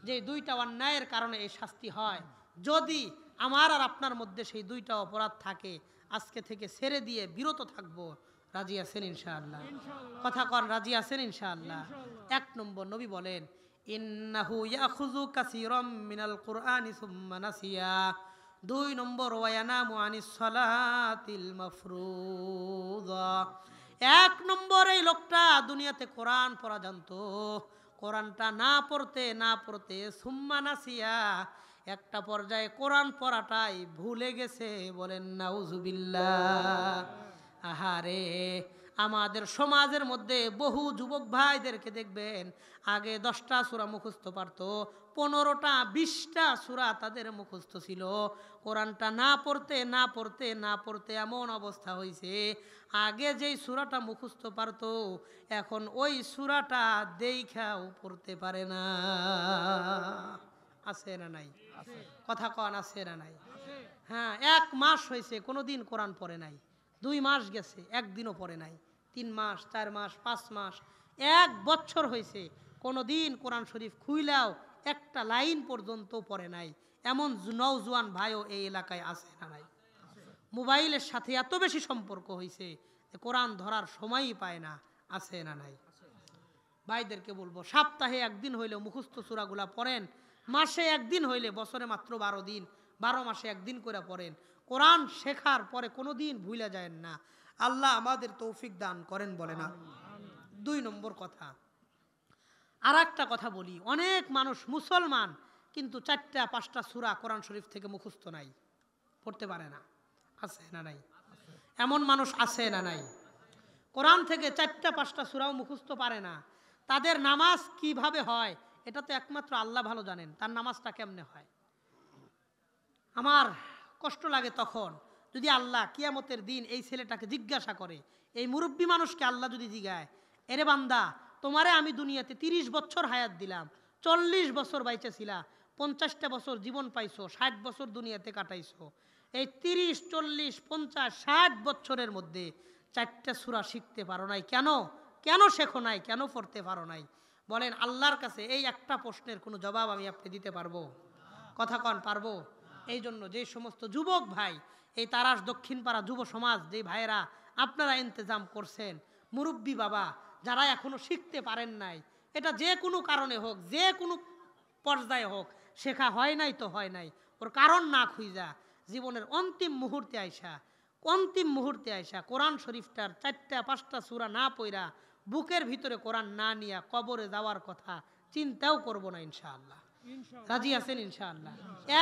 S1: যে দুইটা অন্যায়ের কারণে এই শাস্তি হয়, যদি আমার আর আপনার মধ্যে সেই দুইটা অপরাধ থাকে, আজকে থেকে ছেড়ে দিয়ে বিরত থাকবো। রাজি আছেন ইনশাআল্লাহ? কথা কর, রাজি আছেন ইনশাআল্লাহ? 1 নম্বর নবী বলেন, ইন্নাহু ইয়াখুযু কাসীরাম মিনাল কুরআনি সুম্মা নাসিয়া। 2 নম্বর ওয়া ইয়ানামু আনিস সালাতিল মাফরুযা। 1 নম্বর এই লোকটা দুনিয়াতে কোরআন পড়া জানতো, কোরআনটা না পড়তে সুম্মা নাসিয়া, একটা পর্যায়ে কোরআন পড়াটাই ভুলে গেছে। বলেন নাউজুবিল্লাহ। আহারে, আমাদের সমাজের মধ্যে বহু যুবক ভাইদেরকে দেখবেন আগে 10টা সূরা মুখস্থ পারত, 15টা 20টা সূরা তাদের মুখস্থ ছিল। কোরআনটা না পড়তে না পড়তে না পড়তে এমন অবস্থা হয়েছে, আগে যেই সূরাটা মুখস্থ পারত এখন ওই সূরাটা দেখাও পড়তে পারে না। আছে না নাই? কথা কন আছে না নাই? হ্যাঁ, 1 মাস হয়েছে কোনোদিন কোরআন পড়ে নাই, 2 মাস গেছে একদিনও পড়ে নাই, 3 মাস 4 মাস 5 মাস 1 বছর হয়েছে কোনোদিন কোরআন শরীফ খুইলাও একটা লাইন পর্যন্ত পড়ে নাই। এমন নওজোয়ান ভাইও এই এলাকায় আছে না নাই? মোবাইলের সাথে এত বেশি সম্পর্ক হয়েছে যে কোরআন ধরার সময়ই পায় না। আছে না নাই? ভাইদেরকে বলবো সপ্তাহে একদিন হইলেও মুখস্থ সূরাগুলা পড়েন, মাসে একদিন হইলে, বছরে মাত্র 12 দিন, 12 মাসে একদিন করে পড়েন। কোরআন শেখার পরে কোনোদিন ভুলে যায় না। আল্লাহ আমাদের তৌফিক দান করেন বলে না। 2 নম্বর কথা, আর একটা কথা বলি, অনেক মানুষ মুসলমান কিন্তু 4টা 5টা সূরা কোরআন শরীফ থেকে মুখস্থ নাই, পড়তে পারে না। আছে না নাই? এমন মানুষ আছে না নাই? কোরআন থেকে 4টা 5টা সূরাও মুখস্থ পারে না। তাদের নামাজ কিভাবে হয় এটা তো একমাত্র আল্লাহ ভালো জানেন, তার নামাজটা কেমনে হয়। আমার কষ্ট লাগে তখন যদি আল্লাহ কিয়ামতের দিন এই ছেলেটাকে জিজ্ঞাসা করে, এই মুরব্বী মানুষকে আল্লাহ যদি জিগায়, এরে বান্দা তোমারে আমি দুনিয়াতে 30 বছর হায়াত দিলাম, 40 বছর বাইচা ছিলা, 50টা বছর জীবন পাইছো, 60 বছর দুনিয়াতে কাটাইছো, এই 30 40 50 60 বছরের মধ্যে 4টা সূরা শিখতে পারো নাই কেন? কেন শেখো নাই? কেন পড়তে পারো নাই? বলেন আল্লাহর কাছে এই একটা প্রশ্নের কোনো জবাব আমি আপনি দিতে পারবো? কথা কন পারবো? এই জন্য যে সমস্ত যুবক ভাই, এই তারাস দক্ষিণপাড়া যুব সমাজ যে ভাইয়েরা আপনারা ইন্তজাম করছেন, মুরব্বী বাবা যারা এখনো শিখতে পারেন নাই, এটা যে কোনো কারণে হোক, যে কোনো পর্যায়ে হোক, শেখা হয় নাই তো হয় নাই, ওর কারণ না খুঁজা জীবনের অন্তিম মুহূর্তে আইসা কোরআন শরীফটার 4টা 5টা সূরা না পড়া, বুকের ভিতরে কোরআন না নিয়া কবরে যাওয়ার কথা চিন্তাও করব না ইনশাআল্লাহ। রাজি আছেন ইনশাআল্লাহ?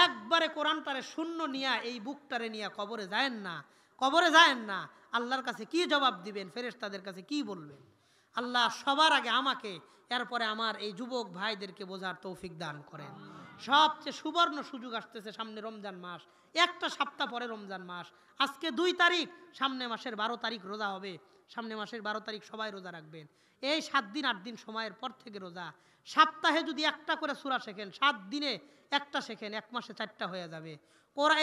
S1: একবারে কোরআনটারে শূন্য নিয়া এই বুকটারে নিয়া কবরে যায়েন না, কবরে যায়েন না। আল্লাহর কাছে কি জবাব দিবেন? ফেরেশতাদের কাছে কি বলবেন? আল্লাহ সবার আগে আমাকে, এরপরে আমার এই যুবক ভাইদেরকে বোঝার তৌফিক দান করেন। সবচেয়ে সুবর্ণ সুযোগ আসতেছে, সামনে রমজান মাস, একটা সপ্তাহ পরে রমজান মাস, আজকে 2 তারিখ, সামনে মাসের 12 তারিখ রোজা হবে, সামনে মাসের 12 তারিখ সবাই রোজা রাখবেন। এই 7 দিন 8 দিন সময়ের পর থেকে রোজা, সপ্তাহে যদি একটা করে সূরা শেখেন, 7 দিনে একটা শেখেন, 1 মাসে 4টা হয়ে যাবে।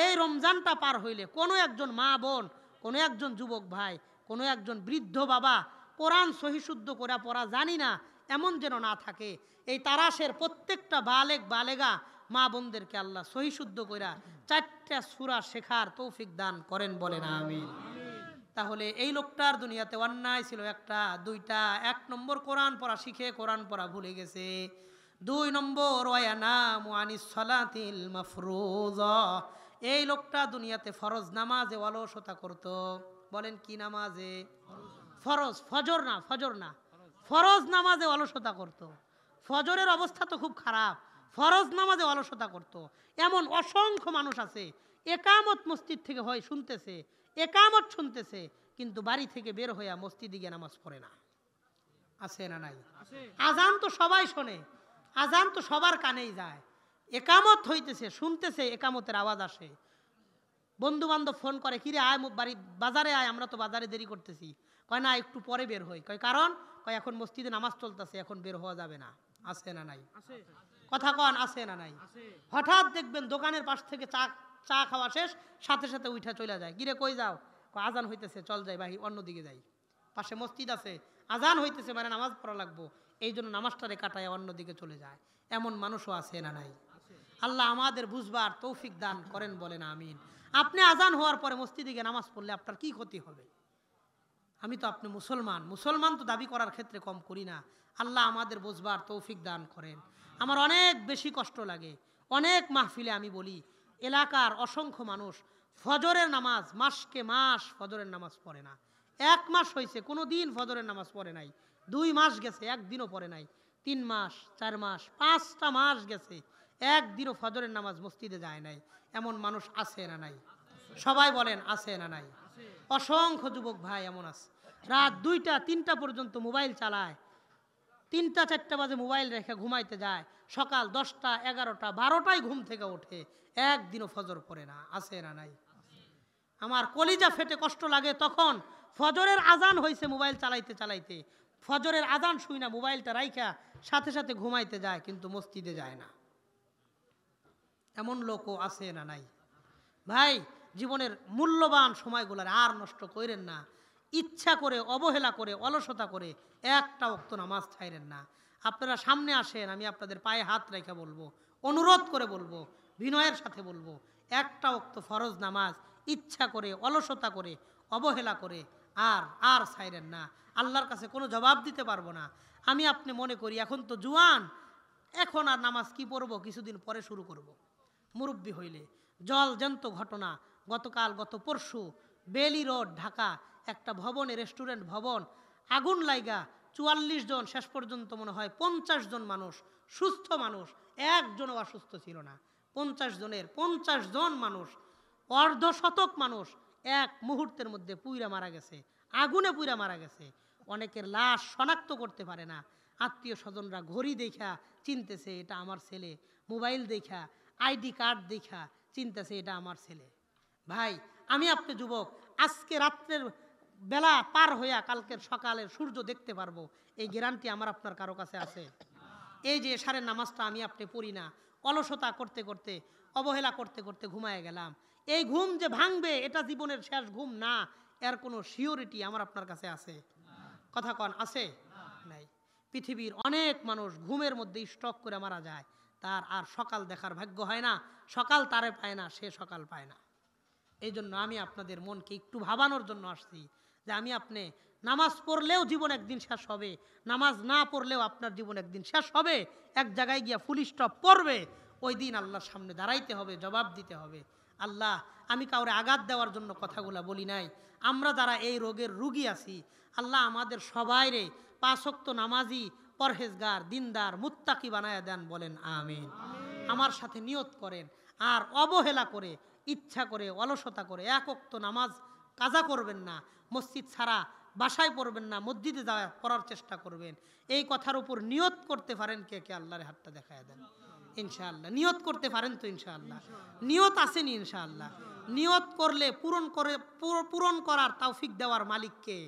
S1: এই রমজানটা পার হইলে কোনো একজন মা বোন, কোনো একজন যুবক ভাই, কোনো একজন বৃদ্ধ বাবা কোরআন সহিশুদ্ধ করে পড়া জানি না এমন যেন না থাকে। এই তারাশের প্রত্যেকটা বালেগ বালেগা মা বোনদেরকে আল্লাহ সহিশুদ্ধ কইরা 4টা সূরা শেখার তৌফিক দান করেন বলেন আমিন। তাহলে এই লোকটার দুনিয়াতে অন্যায় ছিল একটা, 2টা। 1 নম্বর কোরআন পড়া শিখে কোরআন পড়া ভুলে গেছে। 2 নম্বর ওয়ায়ানামু আনিস সালাতিল মাফরুজা, এই লোকটা দুনিয়াতে ফরজ নামাজে অলসতা করত। বলেন কি নামাজে? ফরজ, ফজর না, ফরজ নামাজে অলসতা করত। ফজরের অবস্থা তো খুব খারাপ, ফরজ নামাজে অলসতা করত। এমন অসংখ্য মানুষ আছে, একামত মসজিদ থেকে হয় শুনতেছে, একামত শুনতেছে, কিন্তু বাড়ি থেকে বের হইয়া মসজিদে গিয়ে নামাজ পড়ে না। আছে না নাই? আজান তো সবাই শোনে, আজান তো সবার কানেই যায়, একামত হইতেছে, শুনতেছে, একামতের আওয়াজ আসে, বন্ধু বান্ধব ফোন করে, কিরে আয় বাড়ি বাজারে আয়, আমরা তো বাজারে দেরি করতেছি। কয় না একটু পরে বের হই। কয় কারণ? কয় এখন মসজিদে নামাজ চলতেছে, এখন বের হওয়া যাবে না। আছে না নাই? কথা কন আছে না নাই? হঠাৎ দেখবেন দোকানের পাশ থেকে চা খাওয়া শেষ, সাথে সাথে উঠা চলে যায়, কিরে কই যাও? আজান হইতেছে, চল যাই ভাই, অন্যদিকে যাই, পাশে মসজিদ আছে, আজান হইতেছে মানে নামাজ পড়া লাগবো, এই জন্য নামাজটারে কাটায় অন্যদিকে চলে যায়। এমন মানুষও আছে না নাই? আল্লাহ আমাদের বুঝবার তৌফিক দান করেন বলেন আমিন। আপনি আজান হওয়ার পরে মসজিদে গিয়ে নামাজ পড়লে আপনার কি ক্ষতি হবে? আমি তো আপনি মুসলমান তো দাবি করার ক্ষেত্রে কম করি না। আল্লাহ আমাদের বুঝবার তৌফিক দান করেন। আমার অনেক বেশি কষ্ট লাগে, অনেক মাহফিলে আমি বলি, এলাকার অসংখ্য মানুষ ফজরের নামাজ মাসকে মাস ফজরের নামাজ পড়ে না। 1 মাস হয়েছে কোনো দিন ফজরের নামাজ পড়ে নাই, 2 মাস গেছে একদিনও পড়ে নাই, 3 মাস 4 মাস 5টা মাস গেছে একদিনও ফজরের নামাজ মসজিদে যায় নাই। এমন মানুষ আছে না নাই? সবাই বলেন আছে না নাই? অসংখ্য যুবক ভাই এমন আছে। রাত 2টা 3টা পর্যন্ত মোবাইল চালায়, 3টা 4টা বাজে মোবাইল রেখে ঘুমাইতে যায়, সকাল 10টা 11টা 12টায় ঘুম থেকে ওঠে, একদিনও ফজর পড়ে না। আছে না নাই? আমার কলিজা ফেটে কষ্ট লাগে তখন ফজরের আজান হয়েছে মোবাইল চালাইতে চালাইতে, ফজরের আজান শুই না, মোবাইলটা রাইখা সাথে সাথে ঘুমাইতে যায়, কিন্তু মসজিদে যায় না। এমন লোকও আছে না নাই? ভাই, জীবনের মূল্যবান সময়গুলোর আর নষ্ট করেন না। ইচ্ছা করে, অবহেলা করে, অলসতা করে একটা ওয়াক্ত নামাজ ছাইরেন না। আপনারা সামনে আসেন, আমি আপনাদের পায়ে হাত রেখে বলবো, অনুরোধ করে বলবো, বিনয়ের সাথে বলবো, একটা ওয়াক্ত ফরজ নামাজ ইচ্ছা করে, অলসতা করে, অবহেলা করে আর ছাইরেন না। আল্লাহর কাছে কোনো জবাব দিতে পারবো না। আমি আপনি মনে করি এখন তো জুয়ান, এখন আর নামাজ কি পড়বো, কিছুদিন পরে শুরু করব। মুরব্বী হইলে জল জ্যান্ত ঘটনা, গত পরশু বেলি রোড ঢাকা একটা ভবনে, রেস্টুরেন্ট ভবন, আগুন লাইগা 44 জন, শেষ পর্যন্ত মনে হয় 50 জন মানুষ, সুস্থ মানুষ, একজনও অসুস্থ ছিল না। 50 জনের 50 জন মানুষ, অর্ধশতক মানুষ এক মুহূর্তের মধ্যে পুইরা মারা গেছে, আগুনে পুইরা মারা গেছে। অনেকের লাশ শনাক্ত করতে পারে না। আত্মীয় স্বজনরা ঘড়ি দেখা চিনতেছে এটা আমার ছেলে, মোবাইল দেখা, আইডি কার্ড দেখা চিনতেছে এটা আমার ছেলে। ভাই, আমি আপনি যুবক, আজকে রাত্রের বেলা পার হইয়া কালকের সকালের সূর্য দেখতে পারবো, এই গ্যারান্টি আমার আপনার কারো কাছে আছে? এই যে এশারের নামাজটা আমি আপনি পড়ি না, অলসতা করতে করতে, অবহেলা করতে করতে ঘুমায় গেলাম, এই ঘুম যে ভাঙবে এটা জীবনের শেষ ঘুম না, এর কোনো সিওরিটি আমার আপনার কাছে আছে? কথা কন, আছে? নাই। পৃথিবীর অনেক মানুষ ঘুমের মধ্যে স্ট্রোক করে মারা যায়, তার আর সকাল দেখার ভাগ্য হয় না, সকাল তারে পায় না, সে সকাল পায় না। এই জন্য আমি আপনাদের মনকে একটু ভাবানোর জন্য আসছি যে আমি আপনি নামাজ পড়লেও জীবন একদিন শেষ হবে, নামাজ না পড়লেও আপনার জীবন একদিন শেষ হবে, এক জায়গায় গিয়া ফুল স্টপ পড়বে, ওই দিন আল্লাহর সামনে দাঁড়াইতে হবে, জবাব দিতে হবে। আল্লাহ, আমি কাউরে আঘাত দেওয়ার জন্য কথাগুলা বলি নাই, আমরা যারা এই রোগের রুগী আছি, আল্লাহ আমাদের সবাইরে 5 ওয়াক্ত নামাজি, পরহেজগার, দিনদার, মুত্তাকি বানায়া দেন, বলেন আমিন। আমার সাথে নিয়ত করেন, আর অবহেলা করে, ইচ্ছা করে, অলসতা করে 1 ওয়াক্ত নামাজ কাজা করবেন না, মসজিদ ছাড়া বাসায় পড়বেন না, মসজিদে যাওয়া পড়ার চেষ্টা করবেন। এই কথার উপর নিয়ত করতে পারেন কে কে? আল্লাহর হাতটা দেখায় দেন ইনশাআল্লাহ। নিয়ত করতে পারেন তো ইনশাআল্লাহ? নিয়ত আসেনি ইনশাআল্লাহ? নিয়ত করলে পূরণ করার তৌফিক দেওয়ার মালিক কে?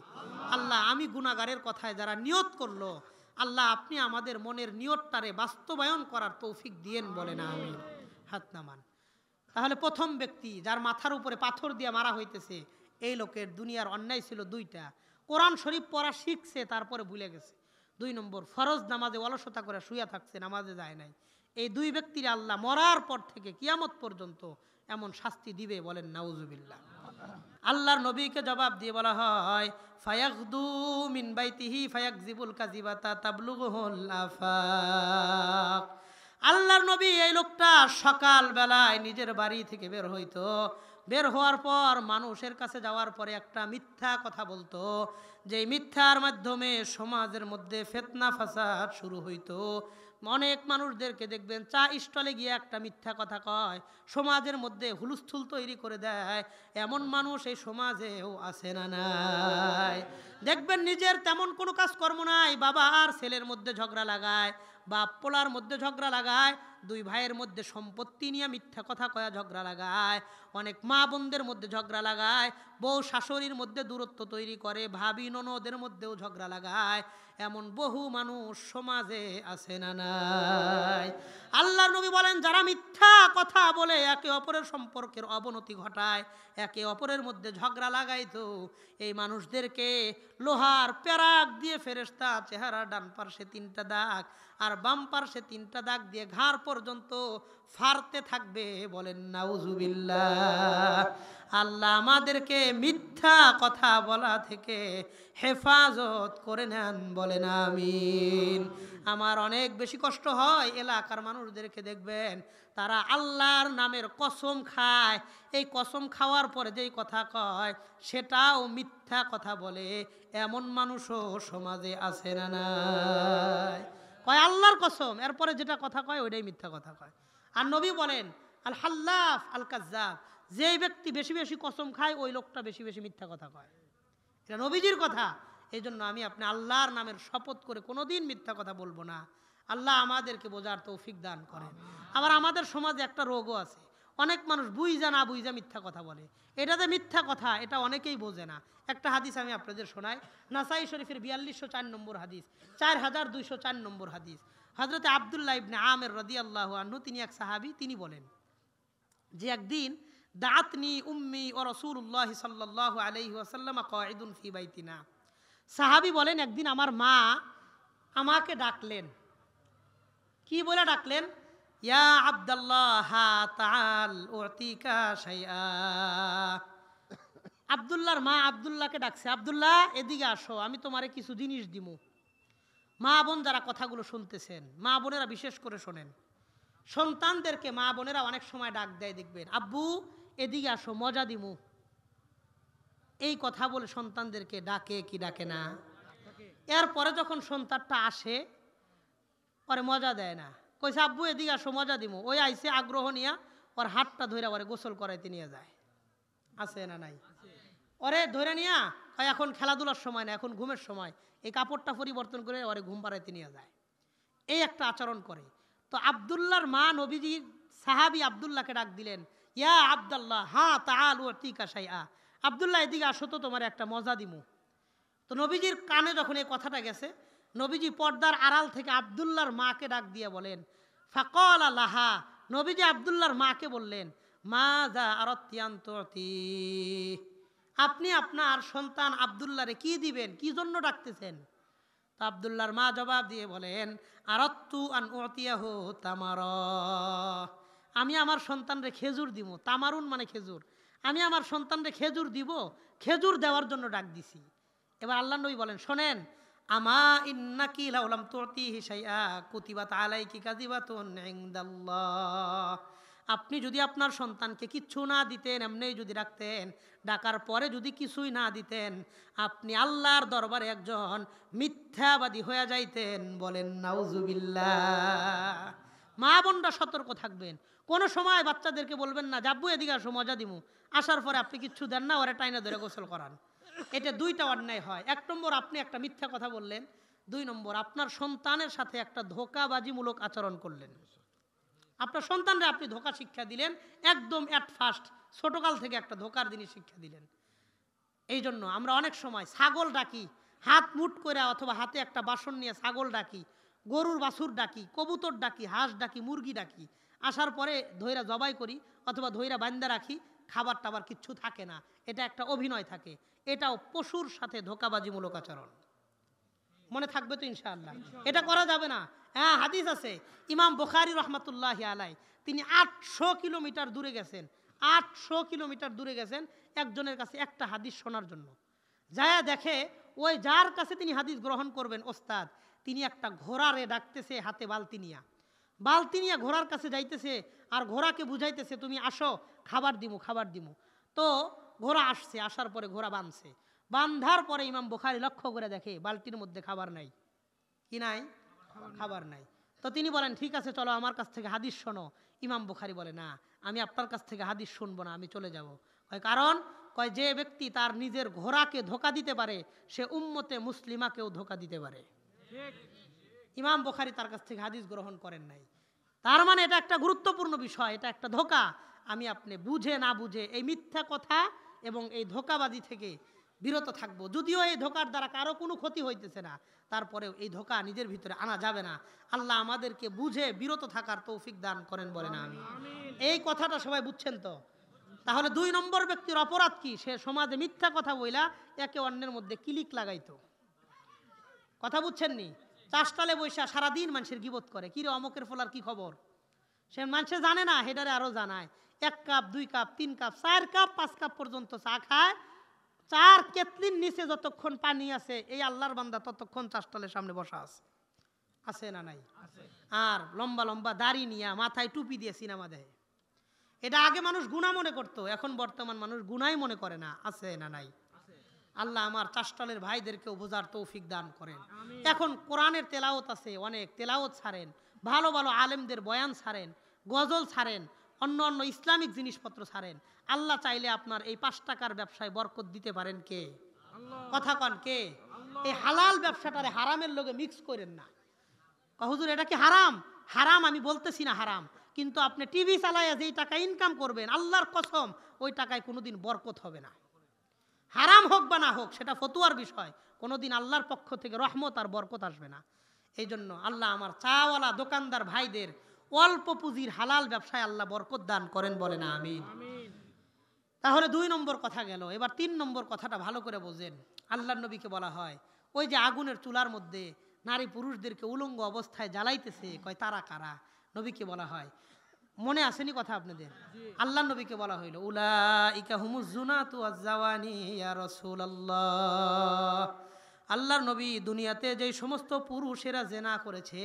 S1: আল্লাহ। আমি গুনাহগারের কথায় যারা নিয়ত করলো, আল্লাহ আপনি আমাদের মনের নিয়তটারে বাস্তবায়ন করার তৌফিক দিয়েন, বলেন আমিন। হাত নামান। তাহলে প্রথম ব্যক্তি যার মাথার উপরে পাথর দিয়ে মারা হইতেছে, এই লোকের দুনিয়ার অন্যায় ছিল 2টা, কোরআন শরীফ পড়া শিখছে তারপরে ভুলে গেছে। 2 নম্বর, ফরজ নামাজে অলসতা করে শুয়ে থাকছে, নামাজে যায় নাই। এই 2 ব্যক্তির আল্লাহ মরার পর থেকে কিয়ামত পর্যন্ত এমন শাস্তি দিবে, বলেন নাউজুবিল্লাহ। আল্লাহর নবীকে জবাব দিয়ে বলা হয়, ফায়াগদু মিন বাইতিহি ফায়াকযিবুল কাযিবাতা তাবলুগুহুল আফাক। আল্লাহর নবী, এই লোকটা সকাল বেলায় নিজের বাড়ি থেকে বের হইতো, বের হওয়ার পর মানুষের কাছে যাওয়ার পরে একটা মিথ্যা কথা বলতো, যে মিথ্যার মাধ্যমে সমাজের মধ্যে ফিতনা ফাসাদ শুরু হইতো। অনেক মানুষদেরকে দেখবেন চা স্টলে গিয়ে একটা মিথ্যা কথা কয়, সমাজের মধ্যে হুলস্থুল তৈরি করে দেয়। এমন মানুষ এই সমাজেও আছে না নাই? দেখবেন নিজের তেমন কোনো কাজকর্ম নাই, বাবা আর ছেলের মধ্যে ঝগড়া লাগায়, বাপ পোলার মধ্যে ঝগড়া লাগায়, 2 ভাইয়ের মধ্যে সম্পত্তি নিয়ে মিথ্যা কথা কয়া ঝগড়া লাগায়, অনেক মা বোনদের মধ্যে ঝগড়া লাগায়, বউ শাশুড়ির মধ্যে দূরত্ব তৈরি করে, ভাবি ননদের মধ্যেও ঝগড়া লাগায়। এমন বহু মানুষ সমাজে আছে না নাই? আল্লাহর নবী বলেন, যারা মিথ্যা কথা বলে একে অপরের সম্পর্কের অবনতি ঘটায়, একে অপরের মধ্যে ঝগড়া লাগাইতো, এই মানুষদেরকে লোহার পেরাক দিয়ে ফেরেশতা চেহারা ডান পার্শ্বে 3টা দাগ আর বাম পার্শ্বে 3টা দাগ দিয়ে ঘাড় পর্যন্ত ফাড়তে থাকবে, বলেন নাউজুবিল্লাহ। আল্লাহ আমাদেরকে মিথ্যা কথা বলা থেকে হেফাজত করে নেন, বলেন আমিন। আমার অনেক বেশি কষ্ট হয়, এলাকার মানুষদেরকে দেখবেন তারা আল্লাহর নামের কসম খায়, এই কসম খাওয়ার পরে যেই কথা কয় সেটাও মিথ্যা কথা বলে, এমন মানুষও সমাজে আছে না নাই? কয় আল্লাহর কসম, এরপরে যেটা কথা কয় ওইটাই মিথ্যা কথা কয়। আর নবী বলেন, আল হাল্লাফ আল কাজ্জাব, যেই ব্যক্তি বেশি বেশি কসম খায় ওই লোকটা বেশি বেশি মিথ্যা কথা কয়। এটা নবীজির কথা। এই জন্য আমি আপনি আল্লাহর নামের শপথ করে কোনোদিন মিথ্যা কথা বলবো না। আল্লাহ আমাদেরকে বোঝার তৌফিক দান করেন। আবার আমাদের সমাজে একটা রোগও আছে, অনেক মানুষ বুঝা না বুঝা মিথ্যা কথা বলে। এটাতে মিথ্যা কথা, এটা অনেকেই বোঝে না। একটা হাদিস আমি আপনাদের শোনাই, নাসাই শরীফের 4204 নম্বর হাদিস, 4204 নম্বর হাদিস। হযরত আব্দুল্লাহ ইবনে আমির রাদিয়াল্লাহু আনহু, তিনি এক সাহাবী, তিনি বলেন যে একদিন দাআতনি উম্মি ও রাসূলুল্লাহ সাল্লাল্লাহু আলাইহি ওয়াসাল্লাম কাঈদুন ফি বাইতিনা। সাহাবী বলেন একদিন আমার মা আমাকে ডাকলেন। কি বলে ডাকলেন? ইয়া আব্দুল্লাহ তাআল উতিকা শাইআ। আব্দুল্লাহর মা আব্দুল্লাহকে ডাকছে, আব্দুল্লাহ এদিকে আসো, আমি তোমারে কিছু জিনিস দিমু। মা বোন যারা কথাগুলো শুনতেছেন, মা বোনেরা বিশেষ করে শোনেন। সন্তানদেরকে মা বোনেরা অনেক সময় ডাক দেয়, দেখবেন আব্বু এদিকে আসো মজা দিমু, এই কথা বলে সন্তানদেরকে ডাকে কি ডাকে না? এরপরে যখন সন্তানটা আসে পরে মজা দেয় না, কইছে আব্বু এদিকে আসো মজা দিমু, ওই আইসে আগ্রহ নিয়া ওর হাতটা ধরে ওরে গোসল করাইতে নিয়ে যায়। আছে না নাই? ওরে ধরে নিয়া এখন খেলাধুলার সময় না, এখন ঘুমের সময়, এই কাপড়টা পরিবর্তন করে ওরে ঘুম পাড়াইতে নিয়ে যায়। এই একটা আচরণ করে। তো আব্দুল্লাহর মা নবীজি সাহাবী আব্দুল্লাহকে ডাক দিলেন, ইয়া আব্দুল্লাহ হা তাআল উতিকা শাইআ, আব্দুল্লাহ এদিকে আসো তো তোমার একটা মজা দিমু। তো নবীজির কানে যখন এই কথাটা গেছে, নবীজি পর্দার আড়াল থেকে আব্দুল্লাহর মাকে ডাক দিয়ে বলেন, ফাকালা লাহা, নবীজি আব্দুল্লাহর মাকে বললেন, মাযা আরাতিয়ান তুতি, আপনি আপনার সন্তান আব্দুল্লাহরে কি দিবেন, কি জন্য ডাকতেছেন? তো আব্দুল্লাহর মা জবাব দিয়ে বলেন, আরাত্তু আন উতিয়াহু তামারা, আমি আমার সন্তানরে খেজুর দিব। তামারুন মানে খেজুর, আমি আমার সন্তানরে খেজুর দিব, খেজুর দেওয়ার জন্য ডাক দিছি। এবার আল্লাহ নবী বলেন, শোনেন, আমা ইন্নাকি লাউ লাম তুতিহি শাইআ কুতিবাত আলাইকি কাযিবাতুন ইনদাল্লাহ, আপনি যদি আপনার সন্তানকে কিচ্ছু না দিতেন, এমনিই যদি রাখতেন, ডাকার পরে যদি কিছুই না দিতেন, আপনি আল্লাহর দরবারে একজন মিথ্যাবাদী হয়ে যাইতেন। বলেন নাউজুবিল্লাহ। মা বোনরা সতর্ক থাকবেন, কোনো সময় বাচ্চাদেরকে বলবেন না জাব্বু এদিকে আসো মজা দিমু, আসার পরে আপনি কিচ্ছু দেন না, ওরা টাইনা ধরে গোসল করান। এটা দুইটা অন্যায় হয়। এক নম্বর আপনি একটা মিথ্যা কথা বললেন, দুই নম্বর আপনার সন্তানের সাথে একটা ধোঁকাবাজিমূলক আচরণ করলেন। আপনার সন্তানরা আপনি ধোঁকা শিক্ষা দিলেন, একদম অ্যাট ফার্স্ট ছোটকাল থেকে একটা ধোঁকার জিনিস শিক্ষা দিলেন। এই জন্য আমরা অনেক সময় ছাগল ডাকি, হাত মুট করে, অথবা হাতে একটা বাসন নিয়ে ছাগল ডাকি, গরুর বাছুর ডাকি, কবুতর ডাকি, হাঁস ডাকি, মুরগি ডাকি, আসার পরে ধৈরা জবাই করি অথবা ধৈরা বান্দা রাখি, খাবার টাবার কিচ্ছু থাকে না, এটা একটা অভিনয় থাকে। এটাও পশুর সাথে ধোঁকাবাজিমূলক আচরণ। মনে থাকবে তো ইনশাআল্লাহ? এটা করা যাবে না। হ্যাঁ, হাদিস আছে, ইমাম বুখারী রাহমাতুল্লাহি আলাইহি তিনি 800 কিলোমিটার দূরে গেছেন, 800 কিলোমিটার দূরে গেছেন একজনের কাছে একটা হাদিস শোনার জন্য। যায় দেখে ওই যার কাছে তিনি হাদিস গ্রহণ করবেন ওস্তাদ, তিনি একটা ঘোড়ারে ডাকতেছে হাতে বালতি নিয়া, বালতি নিয়ে ঘোড়ার কাছে যাইতেছে আর ঘোড়াকে বুঝাইতেছে তুমি আসো খাবার দিমু খাবার দিমু। তো ঘোড়া আসছে, আসার পরে ঘোড়া বাঁধছে, বান্ধার পরে ইমাম বুখারী লক্ষ্য করে দেখে বালতির মধ্যে খাবার নাই। কি নাই? খাবার নাই। তো তিনি বলেন ঠিক আছে চলো আমার কাছ থেকে হাদিস শোনো। ইমাম বুখারী বলে না, আমি আপনার কাছ থেকে হাদিস শুনবো না, আমি চলে যাব। কারণ যে ব্যক্তি তার নিজের ঘোড়াকে ধোঁকা দিতে পারে, সে উম্মতে মুসলিমাকেও ধোঁকা দিতে পারে। ইমাম বুখারী তার কাছ থেকে হাদিস গ্রহণ করেন নাই। তার মানে এটা একটা গুরুত্বপূর্ণ বিষয়, এটা একটা ধোঁকা। আমি আপনি বুঝে না বুঝে এই মিথ্যা কথা এবং এই ধোঁকাবাজি থেকে বিরত থাকবো। যদিও এই ধোঁকার দ্বারা কারো কোনো ক্ষতি হইতেছে না, তারপরেও এই ধোঁকা নিজের ভিতরে আনা যাবে না। আল্লাহ আমাদেরকে বুঝে বিরত থাকার তৌফিক দান করেন, বলেন আমিন। এই কথাটা সবাই বুঝছেন তো? তাহলে 2 নম্বর ব্যক্তির অপরাধ কি? সে সমাজে মিথ্যা কথা বইলা একে অন্যের মধ্যে কিলিক লাগাইতো। কথা বুঝছেন নি? চাষতালে বৈশা সারাদিন মানুষের গিবত করে, কিরে অমকের ফলার কি খবর, সে মানুষে জানে না, হেডারে আরো জানায়। 1 cup 2 cup 3 cup 4 cup 5 cup পর্যন্ত চা খায়, 4 কেতলির নিচে যতক্ষণ পানি আছে এই আল্লাহর বান্দা ততক্ষণ চাষতালের সামনে বসা আছে। আছে না নাই? আর লম্বা লম্বা দাড়ি নিয়ে মাথায় টুপি দিয়ে সিনেমা দেয়। এটা আগে মানুষ গুনাহ মনে করতো, এখন বর্তমান মানুষ গুনাহই মনে করে না। আছে না নাই? আল্লাহ আমার চাষতালের ভাইদেরকেও বোঝার তৌফিক দান করেন। এখন কোরআনের তেলাওয়াত আছে, অনেক তেলাওয়াত ছাড়েন, ভালো ভালো আলেমদের বয়ান ছাড়েন, গজল ছাড়েন, অন্য অন্য ইসলামিক জিনিসপত্র ছাড়েন। আল্লাহ চাইলে আপনার এই 5 টাকার ব্যবসায় বরকত দিতে পারেন কে? কথা কন কে? এই হালাল ব্যবসাটারে হারামের লগে মিক্স করেন না। হুজুর এটা কি হারাম? হারাম আমি বলতেছি না হারাম, কিন্তু আপনি টিভি চালাইয়া যেই টাকা ইনকাম করবেন আল্লাহর কসম ওই টাকায় কোনোদিন বরকত হবে না। হারাম হোক বা না হোক সেটা ফতুয়ার বিষয়, কোনোদিন আল্লাহর পক্ষ থেকে রহমত আর বরকত আসবে না। এই জন্য আল্লাহ আমার চাওয়ালা দোকানদার ভাইদের অল্প পুঁজির হালাল ব্যবসায় আল্লাহ বরকত দান করেন, বলে না আমিন। তাহলে 2 নম্বর কথা গেল। এবার 3 নম্বর কথাটা ভালো করে বোঝেন। আল্লাহর নবীকে বলা হয় ওই যে আগুনের চুলার মধ্যে নারী পুরুষদেরকে উলঙ্গ অবস্থায় জ্বালাইতেছে, কয় তারা কারা? নবীকে বলা হয়, মনে আসেনি কথা আপনাদের? আল্লাহর নবীকে বলা হইল উলাইকা হুমুজ জুনাতু ওয়াজ জাওয়ানি ইয়া রাসূলুল্লাহ। আল্লাহর নবী দুনিয়াতে যেই সমস্ত পুরুষেরা জেনা করেছে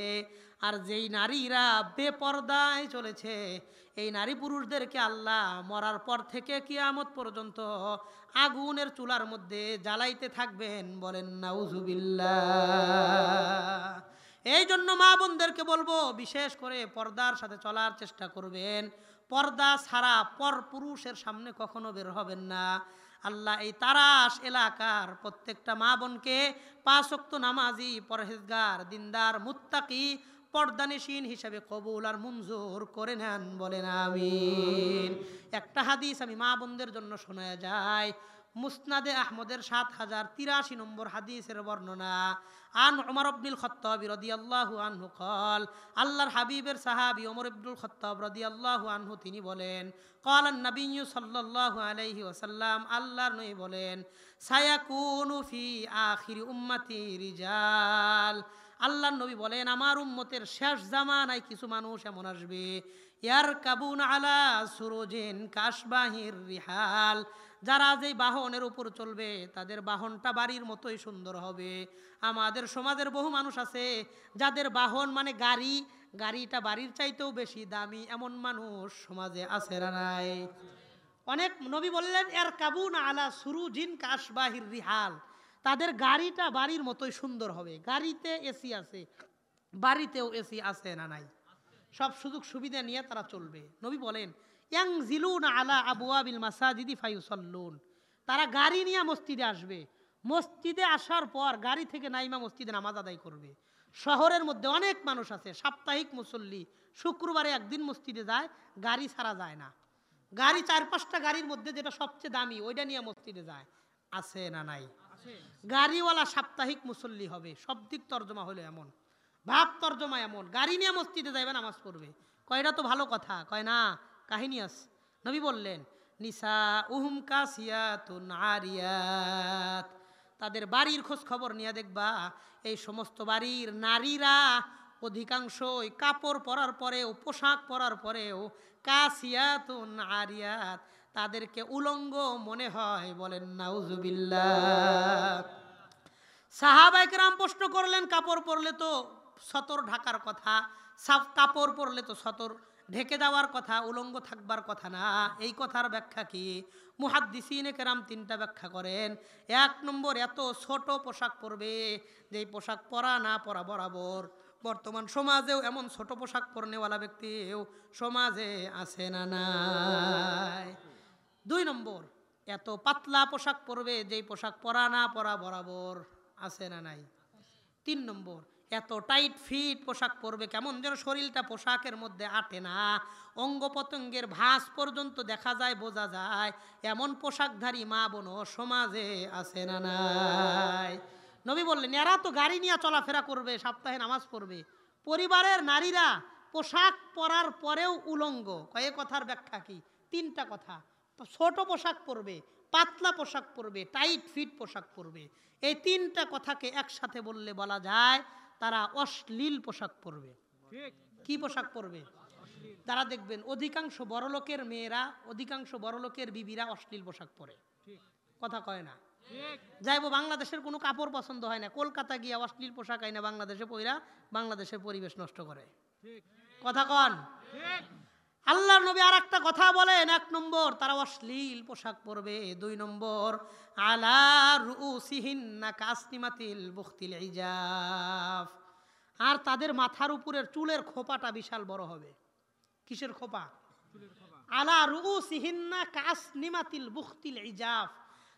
S1: আর যেই নারীরা বেপরদায় চলেছে, এই নারী পুরুষদেরকে আল্লাহ মরার পর থেকে কিয়ামত পর্যন্ত আগুনের চুলার মধ্যে জ্বালাইতে থাকবেন, বলেন নাউজুবিল্লাহ। এই জন্য মা বোনদেরকে বলবো বিশেষ করে পর্দার সাথে চলার চেষ্টা করবেন। পর্দা ছাড়া পর পুরুষের সামনে কখনো বের হবেন না। আল্লাহ এই তারাস এলাকার প্রত্যেকটা মা বোনকে 5 ওয়াক্ত নামাজি, পরহেজগার, দিনদার, মুত্তাকি, পর্দানিসীন হিসাবে কবুল আর মঞ্জুর করে নেন, বলেন আমিন। একটা হাদিস আমি মা বোনদের জন্য শোনা যায়। মুসনাদে আহমদের 7083 নম্বর হাদিসের বর্ণনা। আন উমর ইবনুল খাত্তাব রাদিয়াল্লাহু আনহু قال, আল্লাহর হাবিবের সাহাবী ওমর ইবনুল খাত্তাব রাদিয়াল্লাহু আনহু তিনি বলেন, ক্বালান নবী সাল্লাল্লাহু আলাইহি ওয়াসাল্লাম, আল্লাহর নবী বলেন, সায়াকুনু ফি আখিরি উম্মতি রিজাল। আল্লাহর নবী বলেন আমার উম্মতের শেষ জামানায় কিছু মানুষ এমন আসবে, ইয়ারকাবুন আলা সুরুজিন কাশবাহির রিহাল, যারা যেই বাহনের উপর চলবে তাদের বাহনটা বাড়ির মতোই সুন্দর হবে। আমাদের সমাজের বহু মানুষ আছে যাদের বাহন মানে গাড়ি, গাড়িটা বাড়ির চাইতেও বেশি দামি, এমন মানুষ সমাজে আছে না নাই? অনেক। নবী বললেন ইয়ারকাবুন আলা সুরুজিন কাশবাহির রিহাল, তাদের গাড়িটা বাড়ির মতোই সুন্দর হবে। গাড়িতে এসি আছে, বাড়িতেও এসি আছে না নাই? সব সুযোগ সুবিধা নিয়ে তারা চলবে। নবী বলেন ইয়ানজিলুনা আলা আবওয়াবিল মাসাজিদি ফায়ুসাল্লুন, তারা গাড়ি নিয়ে মসজিদে আসবে, মসজিদে আসার পর গাড়ি থেকে নাইমা মসজিদে নামাজ আদায় করবে। শহরের মধ্যে অনেক মানুষ আছে সাপ্তাহিক মুসল্লি, শুক্রবারে একদিন মসজিদে যায়, গাড়ি ছাড়া যায় না। গাড়ি 4-5টা গাড়ির মধ্যে যেটা সবচেয়ে দামি ওইটা নিয়ে মসজিদে যায়, আছে না নাই? গাড়িওয়ালা সাপ্তাহিক মুসল্লি হবে। শব্দিক তর্জমা হলো এমন, ভাব তর্জমা এমন, গাড়ি নিয়ে মসজিদে যাইবে নামাজ পড়বে। কয়টা তো ভালো কথা, কয় না কাহিনী আছে। নবী বললেন নিসা উহুম কাসিয়াতুন আরিয়াত, তাদের বাড়ির খোঁজ খবর নিয়ে দেখবা এই সমস্ত বাড়ির নারীরা অধিকাংশই কাপড় পরার পরেও, পোশাক পরার পরেও কাসিয়াতুন আরিয়াত, তাদেরকে উলঙ্গ মনে হয়, বলেন নাউজুবিল্লাহ। সাহাবায়ে কেরাম প্রশ্ন করলেন কাপড় পরলে তো সতর ঢাকার কথা, কাপড় পরলে তো সতর ঢেকে যাওয়ার কথা, উলঙ্গ থাকবার কথা না, এই কথার ব্যাখ্যা কি? মুহাদ্দিসিনে কেরাম 3টা ব্যাখ্যা করেন। 1 নম্বর, এত ছোট পোশাক পরবে যেই পোশাক পরা না পরা বরাবর। বর্তমান সমাজেও এমন ছোট পোশাক পরনেওয়ালা ব্যক্তিও সমাজে আছে না নাই? 2 নম্বর, এত পাতলা পোশাক পরবে যেই পোশাক পরা না পরা বরাবর, আছে না নাই? 3 নম্বর, এত টাইট ফিট পোশাক পরবে কেমন যেন শরীরটা পোশাকের মধ্যে আটে না, অঙ্গ প্রত্যঙ্গের ভাঁজ পর্যন্ত দেখা যায়, বোঝা যায়, এমন পোশাকধারী মা বোনও সমাজে আছে না নাই? নবী বললেন এরা তো গাড়ি নিয়ে চলাফেরা করবে, সপ্তাহে নামাজ পড়বে, পরিবারের নারীরা পোশাক পরার পরেও উলঙ্গ। কয়েক কথার ব্যাখ্যা কি? 3টা কথা। ছোট পোশাক পরবে, পাতলা পোশাক পরবে, টাইট ফিট পোশাক পরবে। এই 3টা কথাকে একসাথে বললে বলা যায় তারা অশ্লীল পোশাক পরবে। কি পোশাক পরবে? তারা দেখবেন অধিকাংশ বড়লোকের মেয়েরা, অধিকাংশ বড়লোকের বিবিরা অশ্লীল পোশাক পরে। কথা কয় না? যাইবো বাংলাদেশের কোনো কাপড় পছন্দ হয় না, কলকাতা গিয়া অশ্লীল পোশাক আইনা বাংলাদেশে পইরা বাংলাদেশের পরিবেশ নষ্ট করে। কথা কন? আল্লাহর নবী আর একটা কথা বলেন, 1 নম্বর তারা অশ্লীল পোশাক পরবে, 2 নম্বর আলা রুউসিহিন্না কাসনিমাতিল বুখতিল ইজাফ, আর তাদের মাথার উপরের চুলের খোপাটা বিশাল বড় হবে। কিসের খোপা? আলা রুউসিহিন্না কাসনিমাতিল বুখতিল ইজাফ,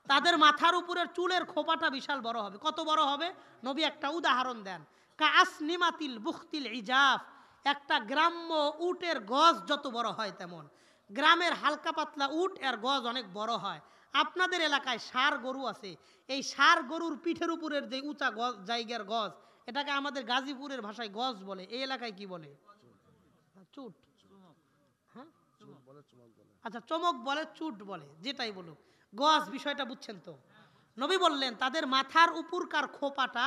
S1: তাদের মাথার উপরের চুলের খোপাটা বিশাল বড় হবে। কত বড় হবে? নবী একটা উদাহরণ দেন, কাসনিমাতিল বুখতিল ইজাফ, একটা গ্রাম্য উটের গজ যত বড় হয় তেমন। গ্রামের হালকা পাতলা উট এর গজ অনেক বড় হয়। আপনাদের এলাকায় ষাঁড় গরু আছে, এই ষাঁড় গরুর পিঠের উপরের যে উঁচা গজ জায়গার গজ, এটাকে আমাদের গাজীপুরের ভাষায় গজ বলে, এই এলাকায় কি বলে? চুট। হ্যাঁ, আচ্ছা, চমক বলে, চুট বলে, যেটাই বলুক, গজ বিষয়টা বুঝছেন তো? নবী বললেন তাদের মাথার উপরকার খোপাটা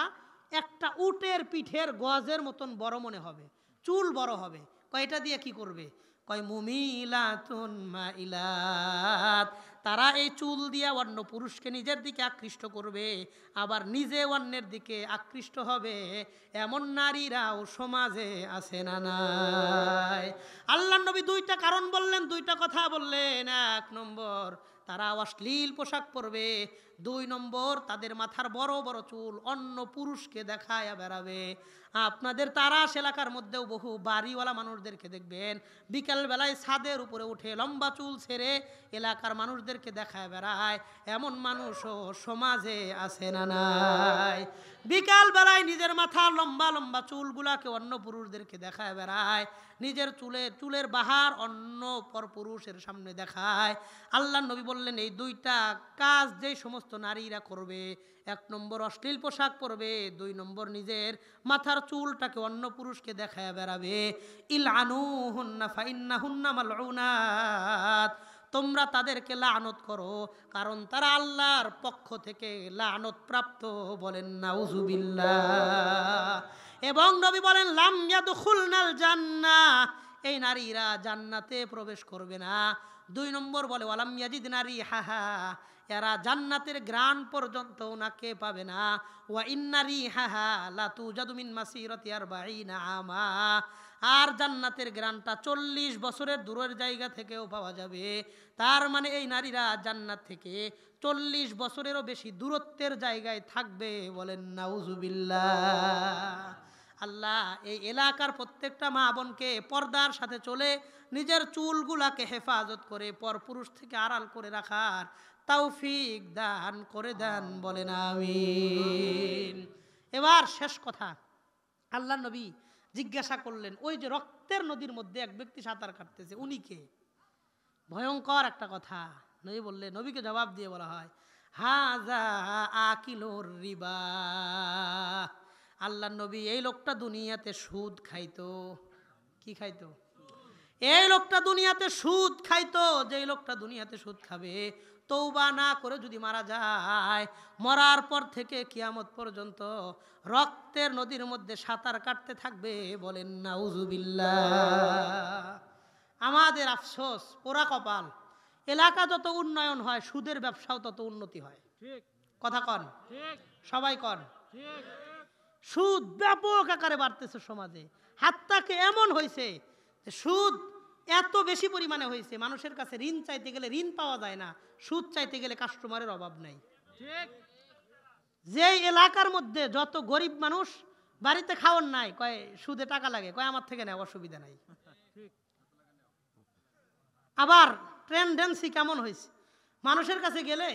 S1: একটা উটের পিঠের গজের মতন বড় মনে হবে, চুল বড় হবে। কয়টা দিয়ে কি করবে? কয় মুমিলাতুন মাইলাত, তারা এই চুল দিয়ে অন্য পুরুষকে নিজের দিকে আকৃষ্ট করবে, আবার নিজে অন্যের দিকে আকৃষ্ট হবে। এমন নারীরাও সমাজে আছে না নাই? আল্লাহ নবী দুইটা কারণ বললেন, দুইটা কথা বললেন। এক নম্বর, তারা অশ্লীল পোশাক পরবে। দুই নম্বর, তাদের মাথার বড় বড় চুল অন্য পুরুষকে দেখায় বেড়াবে। আপনাদের তারাস এলাকার মধ্যেও বহু বাড়িওয়ালা মানুষদেরকে দেখবেন বিকেল বেলায় ছাদের উপরে উঠে লম্বা চুল ছেড়ে এলাকার মানুষদেরকে দেখায় বেড়ায়। এমন মানুষও সমাজে আছে না নাই? বিকাল বেলায় নিজের মাথার লম্বা লম্বা চুলগুলাকে অন্য পুরুষদেরকে দেখায় বেড়ায়, নিজের চুলের বাহার অন্য পর পুরুষের সামনে দেখায়। আল্লাহ নবী বললেন এই দুইটা কাজ যে সমস্ত নারীরা করবে, এক নম্বর অশ্লীল পোশাক পরবে, দুই নম্বর নিজের মাথার চুলটাকে অন্য পুরুষকে দেখায় বেড়াবে, ইলআনুহুন্না ফাইন্নাহুন্না মালউনাত, তোমরা তাদেরকে লানত করো, কারণ তারা আল্লাহর পক্ষ থেকে লানত প্রাপ্ত। বলেন নাউজুবিল্লাহ। এবং নবী বলেন লাম ইয়াদখুলনাল জান্নাহ, এই নারীরা জান্নাতে প্রবেশ করবে না। দুই নম্বর বলে ওয়ালাম ইয়াজিদনা রিহাহা, এরা জান্নাতের গ্রান পর্যন্ত ওনাকে পাবে না। ওয়া ইন্না রিহাহা লা তুজাদু মিন মাসিরাতি 40 আমা, আর জান্নাতের গ্রানটা 40 বছরের দূরের জায়গা থেকেও পাওয়া যাবে। তার মানে এই নারীরা জান্নাত থেকে 40 বছরেরও বেশি দূরত্বের জায়গায় থাকবে। বলেন নাউজুবিল্লাহ। আল্লাহ এই এলাকার প্রত্যেকটা মা বোনকে পর্দার সাথে চলে নিজের চুলগুলাকে হেফাজত করে পরপুরুষ থেকে আড়াল করে রাখার তৌফিক দান করে দেন। বলেন আমিন। এবার শেষ কথা, আল্লাহ নবী জিজ্ঞাসা করলেন ওই যে রক্তের নদীর মধ্যে এক ব্যক্তি সাঁতার কাটতেছে, উনি কে? ভয়ঙ্কর একটা কথা। নবী বললে, নবীকে জবাব দিয়ে বলা হয় হাযা আকিলুর রিবা, আল্লাহ নবী এই লোকটা দুনিয়াতে সুদ খাইতো। কি খাইতো? এই লোকটা দুনিয়াতে সুদ খাইতো। যেই লোকটা দুনিয়াতে সুদ খাবে, তওবা না করে যদি মারা যায়, মরার পর থেকে কিয়ামত পর্যন্ত রক্তের নদীর মধ্যে সাঁতার কাটতে থাকবে। বলেন নাউজুবিল্লাহ। আমাদের আফসোস, পোড়া কপাল, এলাকা যত উন্নয়ন হয় সুদের ব্যবসাও তত উন্নতি হয়। কথা কন, সবাই কন। সুদ ব্যাপক আকারে বাড়তেছে সমাজে। হাত্তাকে এমন হয়েছে যে সুদ এত বেশি পরিমাণে হয়েছে, মানুষের কাছে ঋণ চাইতে গেলে ঋণ পাওয়া যায় না, সুদ চাইতে গেলে কাস্টমারের অভাব নাই। যে এলাকার মধ্যে যত গরিব মানুষ, বাড়িতে খাওয়ার নাই, কয় সুদে টাকা লাগে, কয় আমার থেকে নেই, অসুবিধা নাই। আবার টেন্ডেন্সি কেমন হয়েছে, মানুষের কাছে গেলে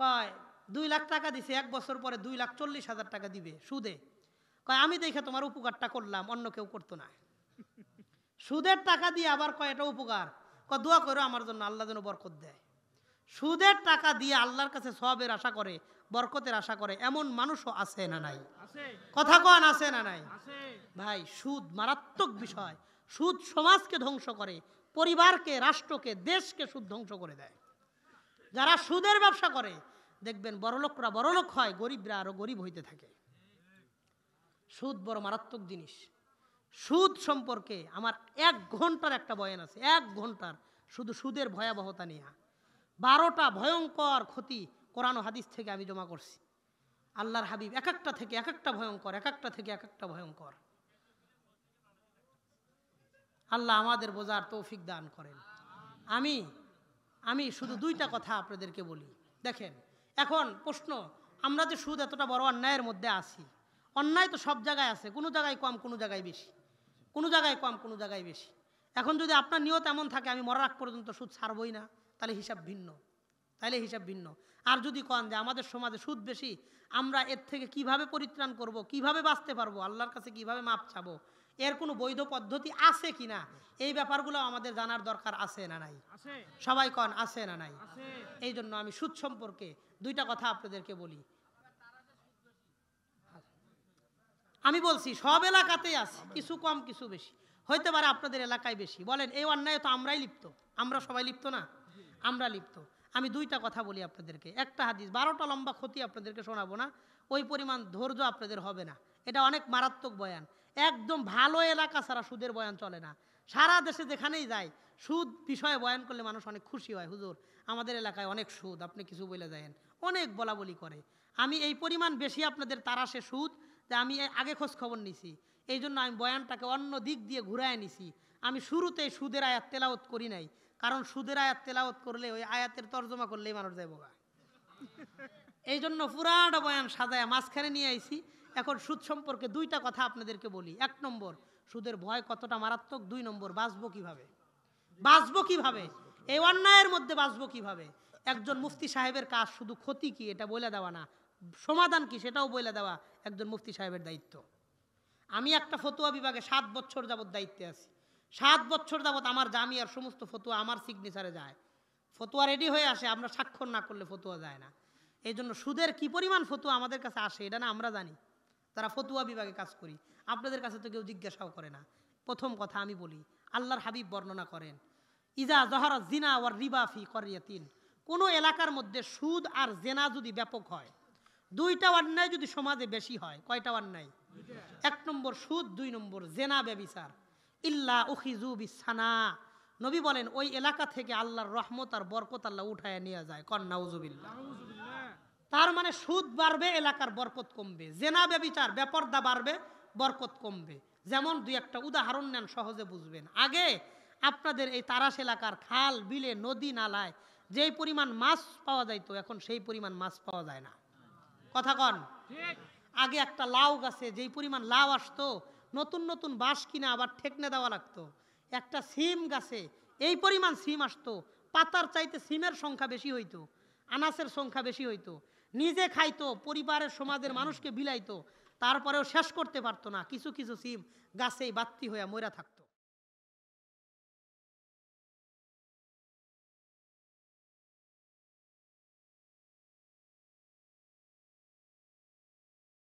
S1: কয় 2 লাখ টাকা দিছে, 1 বছর পরে 2,40,000 টাকা দিবে সুদে। কয় আমি দেখে তোমার উপকারটা করলাম, অন্য কেউ করতো না। সুদের টাকা দিয়ে আবার কয় এটা উপকার, কয় দোয়া করো আমার জন্য, আল্লাহ যেন বরকত দেয়। সুদের টাকা দিয়ে আল্লাহর কাছে সওয়াবের আশা করে, বরকতের আশা করে, এমন মানুষও আছে না নাই? কথা কন, আছে না নাই? ভাই, সুদ মারাত্মক বিষয়। সুদ সমাজকে ধ্বংস করে, পরিবারকে, রাষ্ট্রকে, দেশকে সুদ ধ্বংস করে দেয়। যারা সুদের ব্যবসা করে দেখবেন বড়লোকরা বড়লোক হয়, গরিবরা আরো গরিব হইতে থাকে। সুদ বড় মারাত্মক জিনিস। সুদ সম্পর্কে আমার 1 ঘন্টার একটা বয়ান আছে, 1 ঘন্টার, শুধু সুদের ভয়াবহতা নিয়ে 12টা ভয়ঙ্কর ক্ষতি কোরআন ও হাদিস থেকে আমি জমা করছি। আল্লাহর হাবিব এক একটা থেকে এক একটা ভয়ঙ্কর, এক একটা থেকে এক একটা ভয়ঙ্কর। আল্লাহ আমাদের বোঝার তৌফিক দান করেন। আমি শুধু 2টা কথা আপনাদেরকে বলি। দেখেন, এখন প্রশ্ন, আমরা যে সুদ এতটা বড় অন্যায়ের মধ্যে আছি, অন্যায় তো সব জায়গায় আছে, কোনো জায়গায় কম, কোনো জায়গায় বেশি, কোনো জায়গায় কম, কোনো জায়গায় বেশি। এখন যদি আপনার নিয়ত এমন থাকে আমি মরার আগ পর্যন্ত সুদ ছাড়বই না, তাহলে হিসাব ভিন্ন। তাইলে হিসাব ভিন্ন। আর যদি কন যে আমাদের সমাজে সুদ বেশি, আমরা এর থেকে কিভাবে পরিত্রাণ করব, কিভাবে বাঁচতে পারবো, আল্লাহর কাছে কিভাবে মাপ চাবো, এর কোনো বৈধ পদ্ধতি আছে কিনা, এই ব্যাপারগুলো আমাদের জানার দরকার আছে না নাই? সবাই কন আছে না নাই? এই জন্য আমি সুদ সম্পর্কে দুইটা কথা আপনাদেরকে বলি। আমি বলছি সব এলাকাতেই আছে, কিছু কম কিছু বেশি, হইতে পারে আপনাদের এলাকায় বেশি। বলেন এই অন্যায় তো আমরাই লিপ্ত, আমরা সবাই লিপ্ত না? আমরা লিপ্ত। আমি দুইটা কথা বলি আপনাদেরকে, একটা হাদিস, 12টা লম্বা ক্ষতি আপনাদেরকে শোনাবো না, ওই পরিমাণ ধৈর্য আপনাদের হবে না। এটা অনেক মারাত্মক বয়ান, একদম ভালো এলাকা ছাড়া সুদের বয়ান চলে না। সারা দেশে যেখানেই যায় সুদ বিষয়ে বয়ান করলে মানুষ অনেক খুশি হয়, হুজুর আমাদের এলাকায় অনেক সুদ, আপনি কিছু বলে যায়েন, অনেক বলা বলি করে। আমি এই পরিমাণ বেশি আপনাদের তারাশে সুদ যে আমি আগে খোঁজ খবর নিছি, এই জন্য আমি বয়ানটাকে অন্য দিক দিয়ে ঘুরায় নিছি। আমি শুরুতেই সুদের আয়াত তেলাওয়াত করি নাই, কারণ সুদের আয়াত তেলাওয়াত করলে ওই আয়াতের তর্জমা করলেই মানুষ যাইব গা। এই জন্য পুরাটা বয়ান সাজায় মাঝখানে নিয়ে আইছি। এখন সুদ সম্পর্কে দুইটা কথা আপনাদেরকে বলি। 1 নম্বর, সুদের ভয় কতটা মারাত্মক। 2 নম্বর, বাঁচবো কিভাবে। বাঁচবো কিভাবে, এই অন্যায়ের মধ্যে বাঁচবো কিভাবে। একজন মুফতি সাহেবের কাজ শুধু ক্ষতি কি এটা বলে দেওয়া না, সমাধান কি সেটাও বলে দেওয়া একজন মুফতি সাহেবের দায়িত্ব। আমি একটা ফতুয়া বিভাগে 7 বছর যাবৎ দায়িত্বে আছি। 7 বছর যাবৎ আমার জামিয়ার সমস্ত ফতুয়া আমার সিগনেচারে যায়, ফতুয়া রেডি হয়ে আসে, আমরা স্বাক্ষর না করলে ফতুয়া যায় না। এই জন্য সুদের কি পরিমাণ ফতুয়া আমাদের কাছে আসে এটা না আমরা জানি, তারা ফতুয়া বিভাগে কাজ করি, আপনাদের কাছে তো কেউ জিজ্ঞাসাও করে না। প্রথম কথা আমি বলি, আল্লাহর হাবিব বর্ণনা করেন, ইজা জহারা জিনা ওয়ার রিবা ফি করিয়াতিন, কোনো এলাকার মধ্যে সুদ আর জেনা যদি ব্যাপক হয়, দুইটা অন্যায় যদি সমাজে বেশি হয়, কয়টা অন্যায়? 1 নম্বর সুদ, 2 নম্বর জেনা ব্যভিচার, ইল্লা উখিজু বিসানা, নবী বলেন ওই এলাকা থেকে আল্লাহর রহমত আর বরকত আল্লাহ উঠায় নিয়ে যায়। কন নাউজুবিল্লাহ। তার মানে সুদ বাড়বে, এলাকার বরকত কমবে, জেনা ব্যভিচার বেপরদা বাড়বে, বরকত কমবে। যেমন 2-1টা উদাহরণ নেন, সহজে বুঝবেন। আগে আপনাদের এই তারাস এলাকার খাল বিলে নদী নালায় যেই পরিমাণ মাছ পাওয়া যাইতো, এখন সেই পরিমাণ মাছ পাওয়া যায় না। কথা কন। আগে একটা লাউ গাছে যেই পরিমাণ লাউ আসতো, নতুন নতুন বাঁশ কিনে আবার ঠেকনে দেওয়া লাগতো। একটা সিম গাছে এই পরিমাণ সিম আসতো, পাতার চাইতে সিমের সংখ্যা বেশি হইতো, আনাসের সংখ্যা বেশি হইতো, নিজে খাইতো, পরিবারের সমাজের মানুষকে বিলাইতো, তারপরেও শেষ করতে পারতো না। কিছু কিছু সিম গাছেই বাত্তি হইয়া মইরা থাকতো।